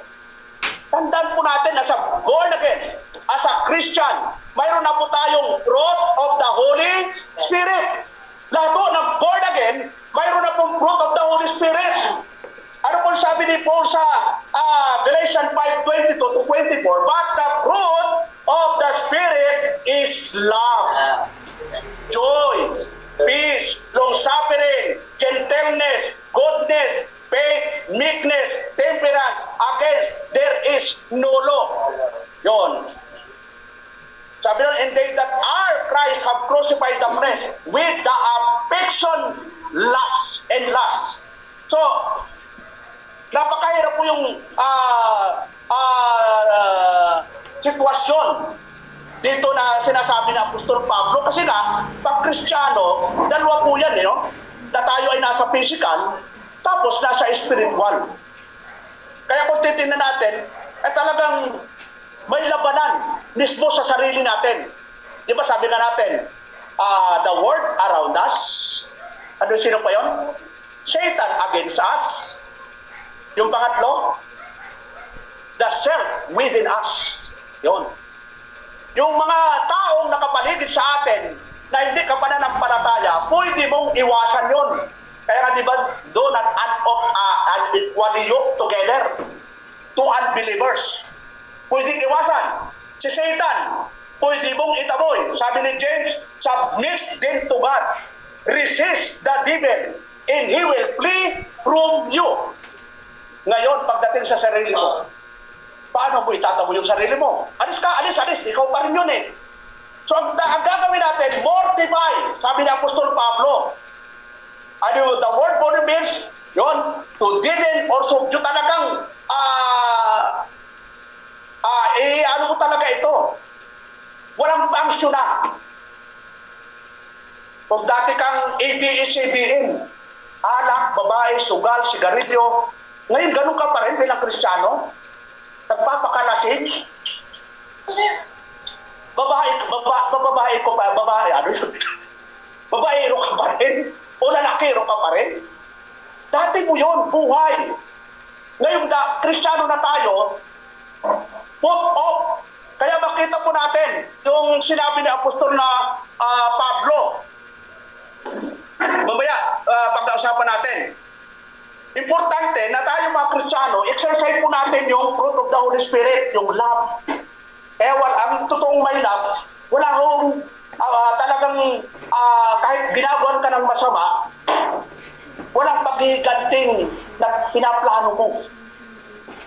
Tandaan po natin as a born again, as a Christian, mayroon na po tayong fruit of the Holy Spirit. Lahat po ng born again, mayroon na pong fruit of the Holy Spirit. Ano po sabi ni Paul sa Galatians 5:22 to 24? But the fruit of the Spirit is love, joy, peace, long-suffering, gentleness, goodness, faith, meekness, temperance. Against there is no law. Yun. Sabi nun, and they that are Christ have crucified the flesh with the affection, lust, and lust. So, napakahirap po yung sitwasyon dito na sinasabi ng Apostol Pablo kasi nga, pag Kristiyano, dalawa po yan, no? Na tayo ay nasa physical, tapos nasa spiritual. Kaya kung titignan natin, talagang may labanan mismo sa sarili natin. Di ba sabi nga natin, the world around us, ano sino pa yun? Satan against us. Yung pangatlo, the self within us. Yun. Yung mga taong nakapaligid sa atin na hindi ka pananampalataya, pwede mong iwasan yun. Kaya nga diba, do not unequally yoke together to unbelievers. Pwede iwasan. Si Satan, pwede mong itaboy. Sabi ni James, submit them to God. Resist the devil, and he will flee from you. Ngayon, pagdating sa sarili mo, paano mo itatabo yung sarili mo? Alis ka, alis. Ikaw pa rin yun eh. So, ang gagawin natin, mortify. Sabi ni Apostol Pablo. Ano the word body means? Yun, to deaden or subdue talagang ano mo talaga ito? Walang function na. Kung dati kang ABS-CBN, alak, babae, sugal, sigarilyo, ngayon, ganun ka pa rin bilang Kristiyano? Nagpapakalasing? Babaero ka pa rin? O lalakero ka pa rin? Dati mo yun, buhay. Ngayon, Kristiyano na tayo, put off. Kaya makita po natin yung sinabi ni Apostol na Pablo. Mamaya, pag-uusapan natin. Importante na tayo mga Kristiyano, exercise po natin yung fruit of the Holy Spirit, yung love. Ang totoong may love, wala hong talagang kahit ginagawan ka ng masama, walang paghiganting na pinaplano mo.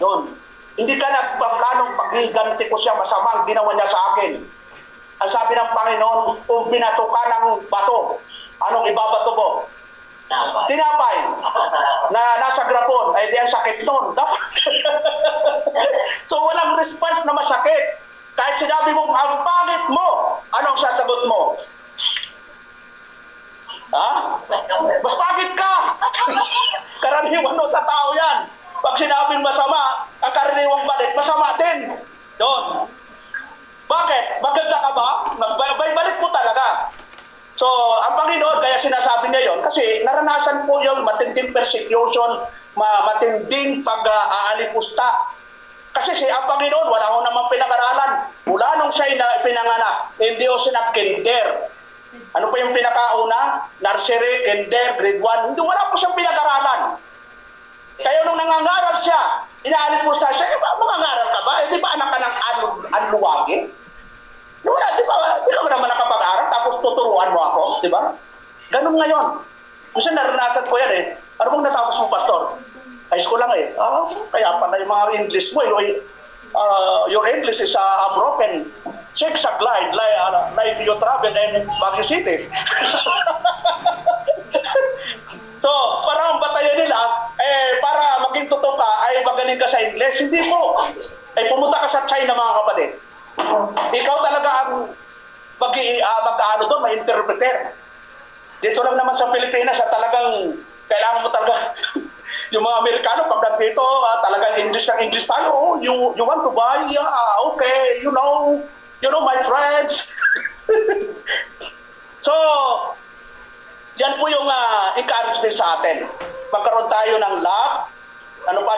Yun. Hindi ka nagpaplanong paghiganti ko siya masama ang ginawa niya sa akin. Ang sabi ng Panginoon, kung binato ka ng bato, anong ibabato mo? Tinapay na nasa grapon, ay di ang sakit nun. So walang response na masakit. Kahit sinabi mong ang pangit mo, anong sasagot mo? Ha? Mas pangit ka! Karaniwan sa tao yan. Pag Pag sinabing masama, ang karaniwang balik, masama din. Yun. Bakit? Maganda ka ba? Balik mo talaga. So, ang Panginoon, kaya sinasabi niya yon kasi naranasan po yung matinding persecution, matinding pag-aalipusta. Kasi ang Panginoon, wala ko namang pinag-aralan. Mula nung siya'y pinanganak, hindi ko sinag-kinder. Ano po yung pinakauna? Nursery, kinder, grade 1. Hindi, wala po siyang pinag-aralan. Kaya nung nangangaral siya, inaalipusta siya, mangangaral ka ba? Di ba anak ka ng anluwagi? Wala, di ka naman nakapag-aral, tapos tuturuan mo ako, di ba? Ganun ngayon. Kasi naranasan ko yan eh. Ano bang natapos mo, pastor? High school lang eh. Kaya pala yung mga English mo, your English is broken. Zigzag line, like you travel in Baguio City. So, parang batayan nila, para maging totoo ka, ay magaling ka sa English. Hindi po. Pumunta ka sa China, mga kapatid. Ikaw talaga ang mag-ano doon, may interpreter. Dito lang naman sa Pilipinas, talagang kailangan mo talaga yung mga Amerikano, pag nandito, talagang English ng English tayo. Oh, you want to buy? Yeah, okay. You know my friends. So, yan po yung encouragement sa atin. Magkaroon tayo ng love,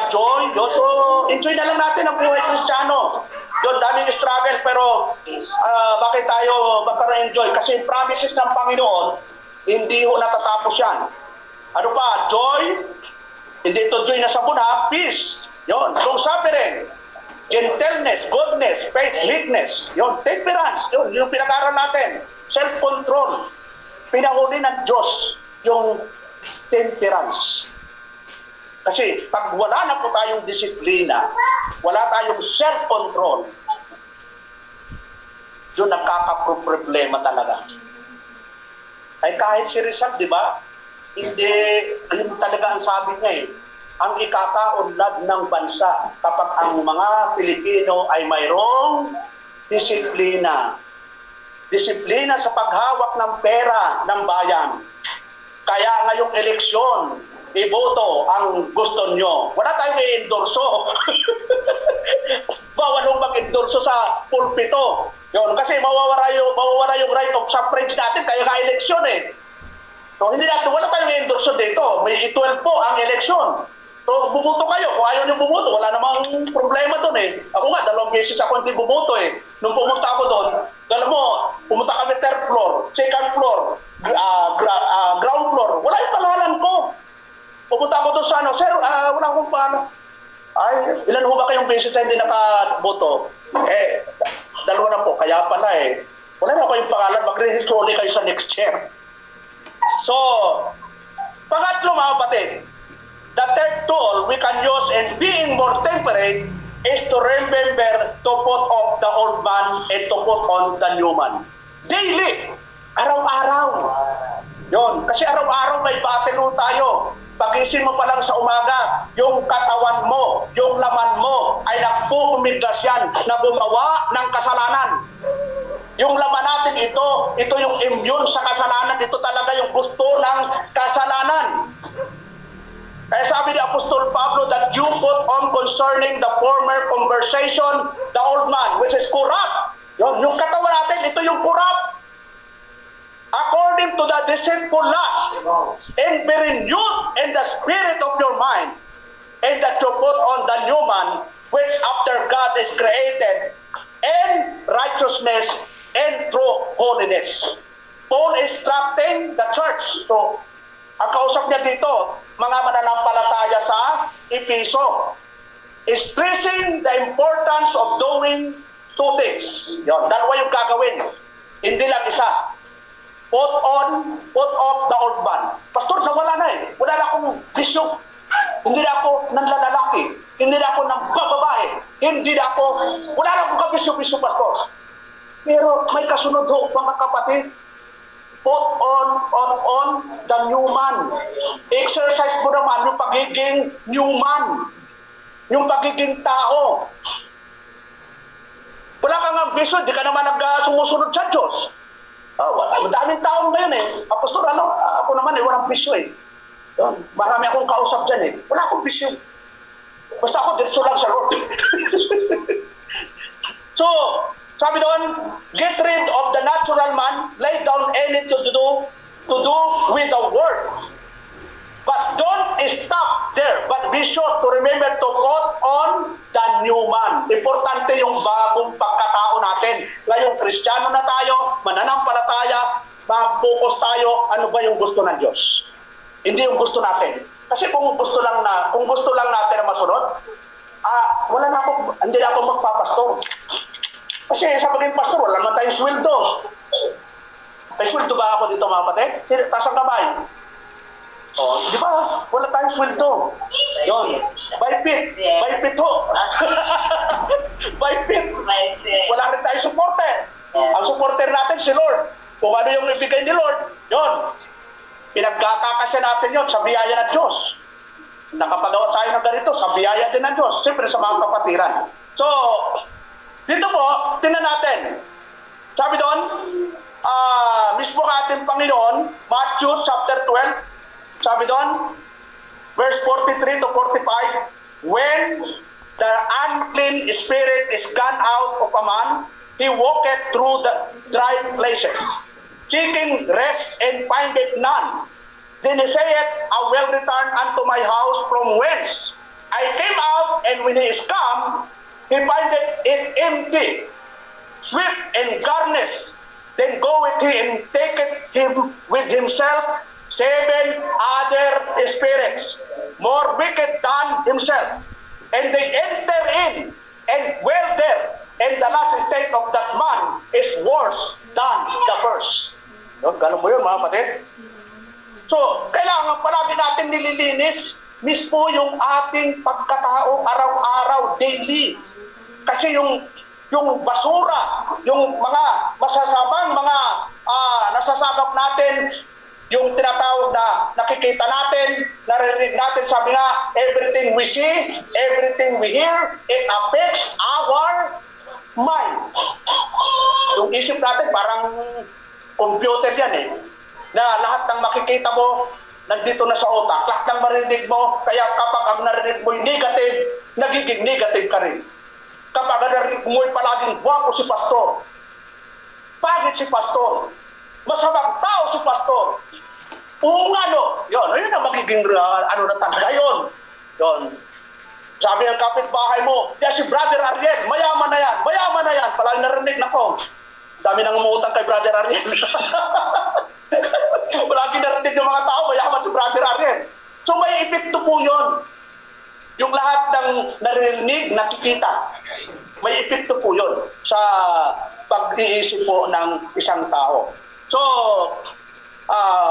joy. So, enjoy na lang natin ang buhay Kristiyano. Yun, daming struggle, pero bakit tayo magkaroon-enjoy? Kasi yung promises ng Panginoon, hindi ho natatapos yan. Ano pa? Joy. Hindi ito joy na sabon ha. Peace. Yun. Long-suffering. Gentleness, goodness, faith, meekness. Yun. Temperance. Yun. Yung pinag-aaral natin. Self-control. Pinahuli ng Diyos yung temperance. Kasi pag wala na po tayong disiplina, wala tayong self-control, yun nagkakaproblema talaga. Ay kahit si Rizal, di ba? Hindi, yun talaga ang sabi niya eh. Ang ikakaunlad ng bansa kapag ang mga Pilipino ay mayroong disiplina. Disiplina sa paghawak ng pera ng bayan. Kaya ngayong eleksyon, iboto ang gusto nyo. Wala tayong i-endorso. Bawal nung mag-endorso sa pulpito. Yun, kasi mawawala yung right of suffrage natin kaya ka-eleksyon eh. So, wala tayong endorso dito. May 12 po ang eleksyon. So, bumoto kayo. Kung ayaw nyo bumoto, wala namang problema doon eh. Ako nga, 2 beses ako hindi bumoto eh. Nung pumunta ako doon, alam mo, pumunta kami 3rd floor, 2nd floor, ground floor. Wala yung pangalan ko. Pumunta ako doon sa sir, wala akong pangalan. Ay, ilan ho ba kayong beses na hindi nakaboto? 2 na po, kaya pala eh. Wala na ako yung pangalan, mag-register ulit kayo sa next year. So, pangatlo mga kapatid, the third tool we can use in being more temperate is to remember to put off the old man and to put on the new man. Daily, araw-araw. Yon, kasi araw-araw may battle tayo. Pagising mo pa lang sa umaga, yung katawan mo, yung laman mo, ay nagpupumiglas yan na gumawa ng kasalanan. Yung laman natin ito yung immune sa kasalanan, ito talaga yung gusto ng kasalanan. Kaya sabi ni Apostol Pablo that you put on concerning the former conversation, the old man, which is corrupt. Yung katawan natin, ito yung corrupt. According to the deceitful lust, and be renewed in the spirit of your mind, and that you put on the new man, which after God is created in righteousness and true holiness. Paul is instructing the church. So, ang kausap niya dito, mga mananampalataya sa Episo, stressing the importance of doing 2 things. Yun, dalawa yung gagawin. Hindi lang isa. Put off the old man. Pastor, nawala na eh. Wala na akong bisyo. Hindi na ako nanlalalaki. Hindi na ako ng bababae. Hindi na ako, wala na akong kabisyo-bisyo, pastor. Pero may kasunod ho, mga kapatid. Put on the new man. Exercise mo naman yung pagiging new man. Yung pagiging tao. Wala kang ambisyon, di ka naman sumusunod sa Diyos. Madaming taon ngayon eh. Apostol, ako naman eh, walang bisyo eh. Marami akong kausap dyan eh. Wala akong bisyo. Basta ako, diretso lang sa Lord. So, sabi doon, get rid of the natural man, lay down any to do with the word. But don't stop there, but be sure to remember to put on the new man. Importante yung bagong pagkatao natin. Ngayong Kristiyano na tayo, mananampalataya, mag-focus tayo, ano ba yung gusto ng Diyos? Hindi yung gusto natin. Kasi kung gusto lang natin na masunod, wala na ako, hindi na ako magpapastor. Kasi sa pagiging pastor, wala naman tayong sweldo. May sweldo ba ako dito mga kapatid? Taas ang kamay. Di ba? Wala tayong sweldo. Yun. By fit. By fit ho. By fit. Wala rin tayong supporter. Ang supporter natin si Lord. Kung ano yung ibigay ni Lord, yun. Pinagkakasya natin yun sa biyaya ng Diyos. Nakapagawa tayo ng ganito sa biyaya din ng Diyos. Siyempre sa mga kapatiran. So, dito po, tingnan natin. Sabi doon, mismo ating Panginoon, Matthew chapter 12, sabi doon, verse 43 to 45, when the unclean spirit is gone out of a man, he walketh through the dry places, seeking rest and findeth none. Then he saith, I will return unto my house from whence I came out, and when he is come, he findeth it empty, swept and garnished. Then goeth he and taketh him with himself 7 other spirits, more wicked than himself. And they enter in and dwell there. And the last state of that man is worse than the first. Ganun mo yun mga kapatid? So, kailangan palagi natin nililinis mismo yung ating pagkatao araw-araw, daily. Kasi yung basura, yung mga masasabang mga nasasagap natin, yung tinatawag na nakikita natin, naririnig natin, sabi nga, everything we see, everything we hear, it affects our mind. Yung isip natin, parang computer yan eh. Na lahat ng makikita mo, nandito na sa utak. Lahat ng marinig mo, kaya kapag ang narinig mo yung negative, nagiging negative ka rin. Kapag ang narinig mo yung palaging guwapo si pastor, pagit si pastor, masamang tao si pastor, yun ang magiging na talaga yun. Sabi ng kapitbahay mo, si Brother Ariel, mayaman na yan, palagi narinig na ko. Dami nang umutang kay Brother Ariel. Palagi narinig ng mga tao, mayaman si Brother Ariel. So may epekto po yun. Yung lahat ng narinig, nakikita, may epekto po yun sa pag-iisip po ng isang tao. So,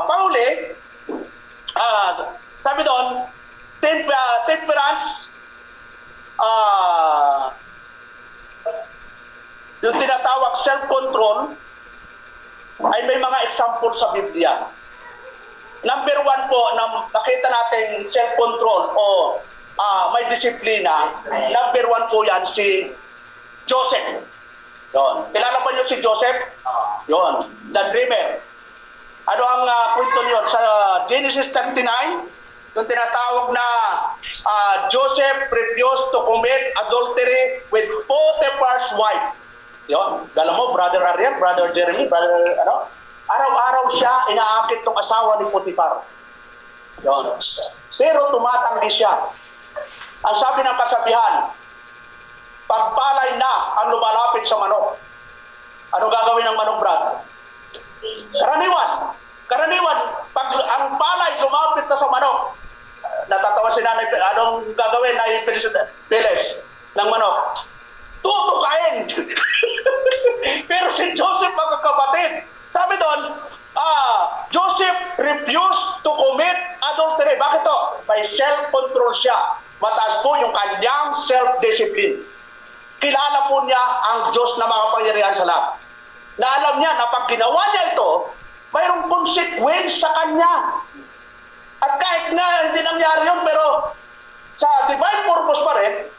panghuli, sabi doon, temperance, yung tinatawag self-control, ay may mga example sa Biblia. Number 1 po, na nakita natin self-control o may disiplina, number 1 po yan si Joseph. Yun. Kilala ba niyo si Joseph? Yun. The dreamer. Ano ang kwento niyo? Sa Genesis 39, yung tinatawag na Joseph refused to commit adultery with Potiphar's wife. Yun. Alam mo, Brother Ariel, Brother Jeremy, araw-araw siya inaakit ng asawa ni Potiphar. Yun. Pero tumatanggi siya. Ang sabi ng kasabihan, pagpalay na ang lumalapit sa manok. Ano gagawin ng manok, Brad? Karaniwan, pag ang palay lumapit na sa manok, natatawa si Nanay, anong gagawin na Piles ng manok? Tutukain! Pero si Joseph, mga kapatid, sabi doon, Joseph refused to commit adultery. Bakit to? May self-control siya. Mataas po yung kanyang self-discipline. Kilala po niya ang Diyos na makapangyarihan sa lahat. Na alam niya na pag ginawa niya ito, mayroong consequence sa kanya. At kahit nga hindi nangyari yun, pero sa divine purpose pa rin,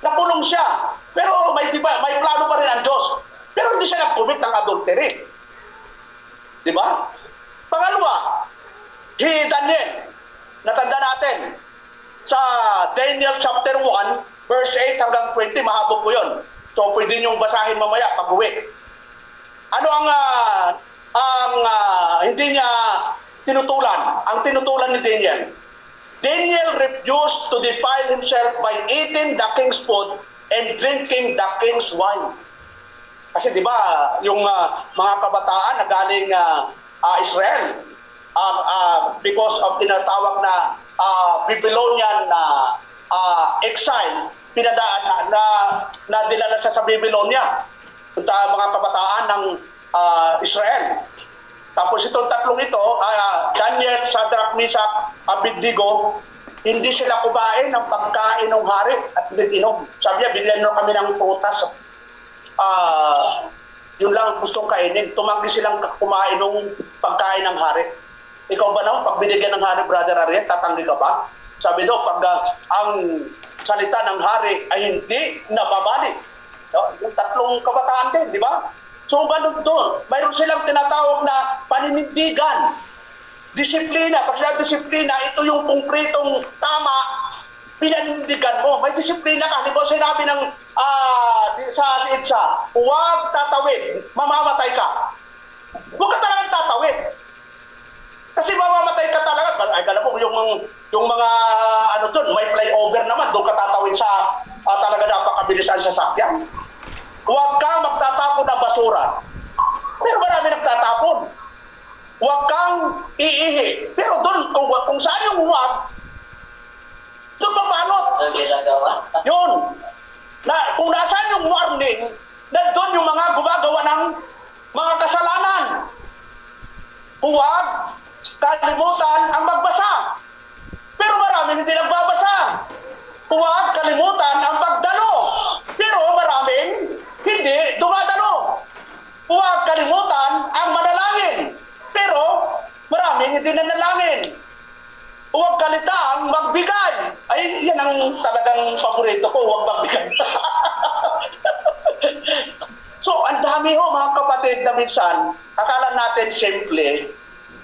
nakulong siya. Pero may plano pa rin ang Diyos. Pero hindi siya nag-commit ng adultery. Diba? Pangalawa, Daniel, natanda natin, sa Daniel chapter 1, verse 8 hanggang 20, mahaba po yun. So pwede niyong basahin mamaya pag-uwi. Ano hindi niya tinutulan? Ang tinutulan ni Daniel. Daniel refused to defile himself by eating the king's food and drinking the king's wine. Kasi di ba, yung mga kabataan na galing Israel, because of tinatawag na Babylonian exile, pinadaan na dinala siya sa Babylonia. Mga kabataan ng Israel. Tapos itong tatlong ito, Daniel, Shadrach, Meshach, Abednego, hindi sila kumain ng pagkain ng hari at inom. Sabi niya, binigyan nyo kami ng prutas. Yun lang gustong kainin. Tumanggi silang kumain ng pagkain ng hari. Ikaw ba naman, pag binigyan ng hari, Brother Ariel, tatanggi ka ba? Sabi daw, pag ang salita ng hari ay hindi nababalik. Yung tatlong kabataan din, di ba? So, ganun doon. Mayroon silang tinatawag na paninindigan. Disiplina. Pag sila disiplina, ito yung konkretong tama, pinanindigan mo. May disiplina ka. Halimbawa, sinabi ng sa Idsa, huwag tatawid, mamamatay ka. Huwag ka talagang tatawid. Kasi mamamatay ka talaga. Ay, kala mo, yung mga ano doon, may flyover naman, doon ka tatawid sa talaga napakabilisan sa sakyan. Huwag kang magtatapon ng basura. Pero marami nagtatapon. Huwag kang iihi. Pero doon, kung saan yung huwag, doon papanot. Yun. Kung nasaan yung warning, doon yung mga gumagawa ng mga kasalanan. Huwag kalimutan ang magbasa. Pero maraming hindi nagbabasa. Huwag kalimutan ang pagdalo. Pero maraming hindi dumadalo. Huwag kalimutan ang manalangin. Pero maraming hindi nanalangin. Huwag kalitaang magbigay. Ay, yan ang talagang paborito ko, huwag magbigay. So, ang dami ho mga kapatid na minsan, akala natin simple,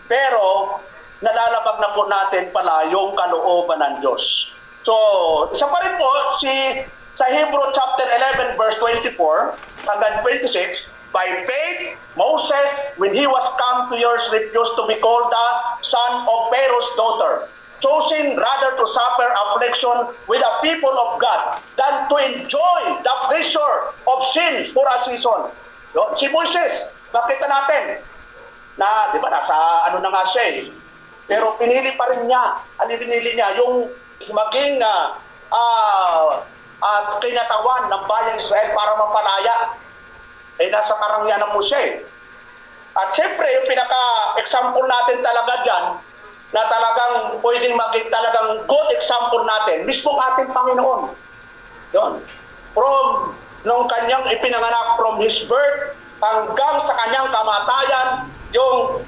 pero nalalabag na po natin pala yung kalooban ng Diyos. So, isa pa rin po, sa Hebrew chapter 11 verse 24 hanggang 26, by faith, Moses, when he was come to yours, refused to be called the son of Pharaoh's daughter, choosing rather to suffer affliction with the people of God than to enjoy the pleasure of sin for a season. Si Moses, makita natin na, di ba, nasa ano na nga siya eh. Pero pinili pa rin niya, pinili niya yung maging kinatawan ng bayang Israel para mapalaya. Eh, nasa karangyan na po siya eh. At siyempre, yung pinaka-example natin talaga dyan, na talagang pwedeng maging talagang good example natin, mismong ating Panginoon. Yun. From nung kanyang ipinanganak from His birth hanggang sa kanyang kamatayan, yung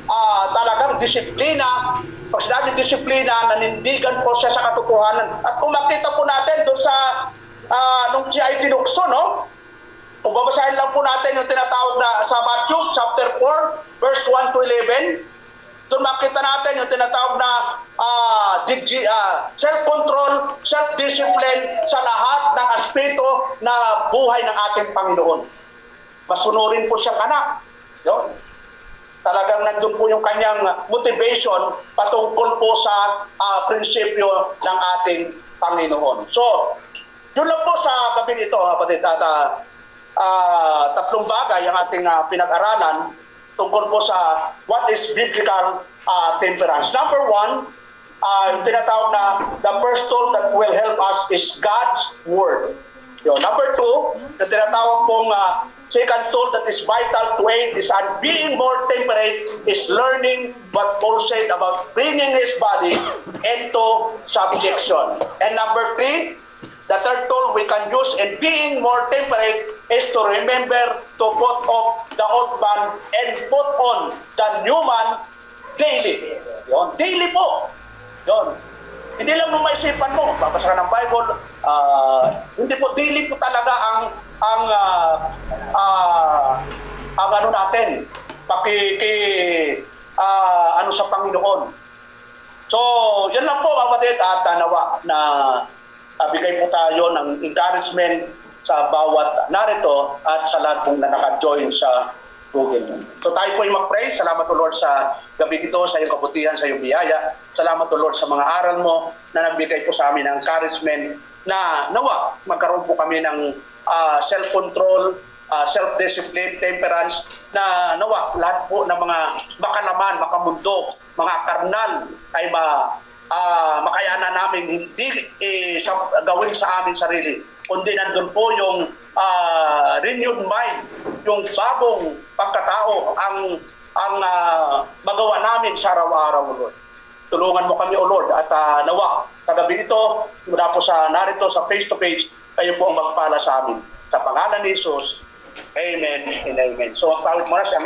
talagang disiplina. Pag sinabi disiplina, nanindigan po siya sa katotohanan. At kung makita po natin doon sa nung siya ay tinukso, no? Kung babasahin lang po natin yung tinatawag na sa Matthew chapter 4 verse 1 to 11, doon makita natin yung tinatawag na self-control, self-discipline sa lahat ng aspeto na buhay ng ating Panginoon. Masunurin po siyang anak. Yun. Talagang nandun po yung kanyang motivation patungkol po sa prinsipyo ng ating Panginoon. So, yun lang po sa gabi ito, kapatid. Tatlong bagay ang ating pinag-aralan tungkol po sa what is biblical temperance. Number one, tinatawag na the first tool that will help us is God's Word. Yun. Number two, na tinatawag pong second tool that is vital to aid is being more temperate is learning what Paul said about bringing his body into subjection. And number three, the third tool we can use in being more temperate is to remember to put off the old man and put on the new man daily. Yun. Daily po. Yun. Hindi lang nung maisipan mo, babasa ka ng Bible, hindi po, daily po talaga ang ano natin, ano sa Panginoon. So, yan lang po kapatid at nawa na bigay po tayo ng encouragement sa bawat narito at sa lahat pong na naka-join sa Google. So tayo po ay mag-pray. Salamat o Lord sa gabi ito, sa iyong kabutihan, sa iyong biyaya. Salamat o Lord sa mga aral mo na nagbigay po sa amin ng encouragement na nawa magkaroon po kami ng self-control, self-discipline, temperance, na nawa lahat po ng mga makalaman, makamundo, mga karnal ay makayanan namin hindi gawin sa amin sarili, kundi nandun po yung renewed mind, yung bagong pagkatao ang magawa namin sa araw-araw, Lord. Tulungan mo kami, O Lord, at nawa sa gabi ito, mula po sa narito sa face-to-face, kayo po ang magpala sa amin. Sa pangalan ni Jesus, Amen and Amen. So, ang pawit mo na siya.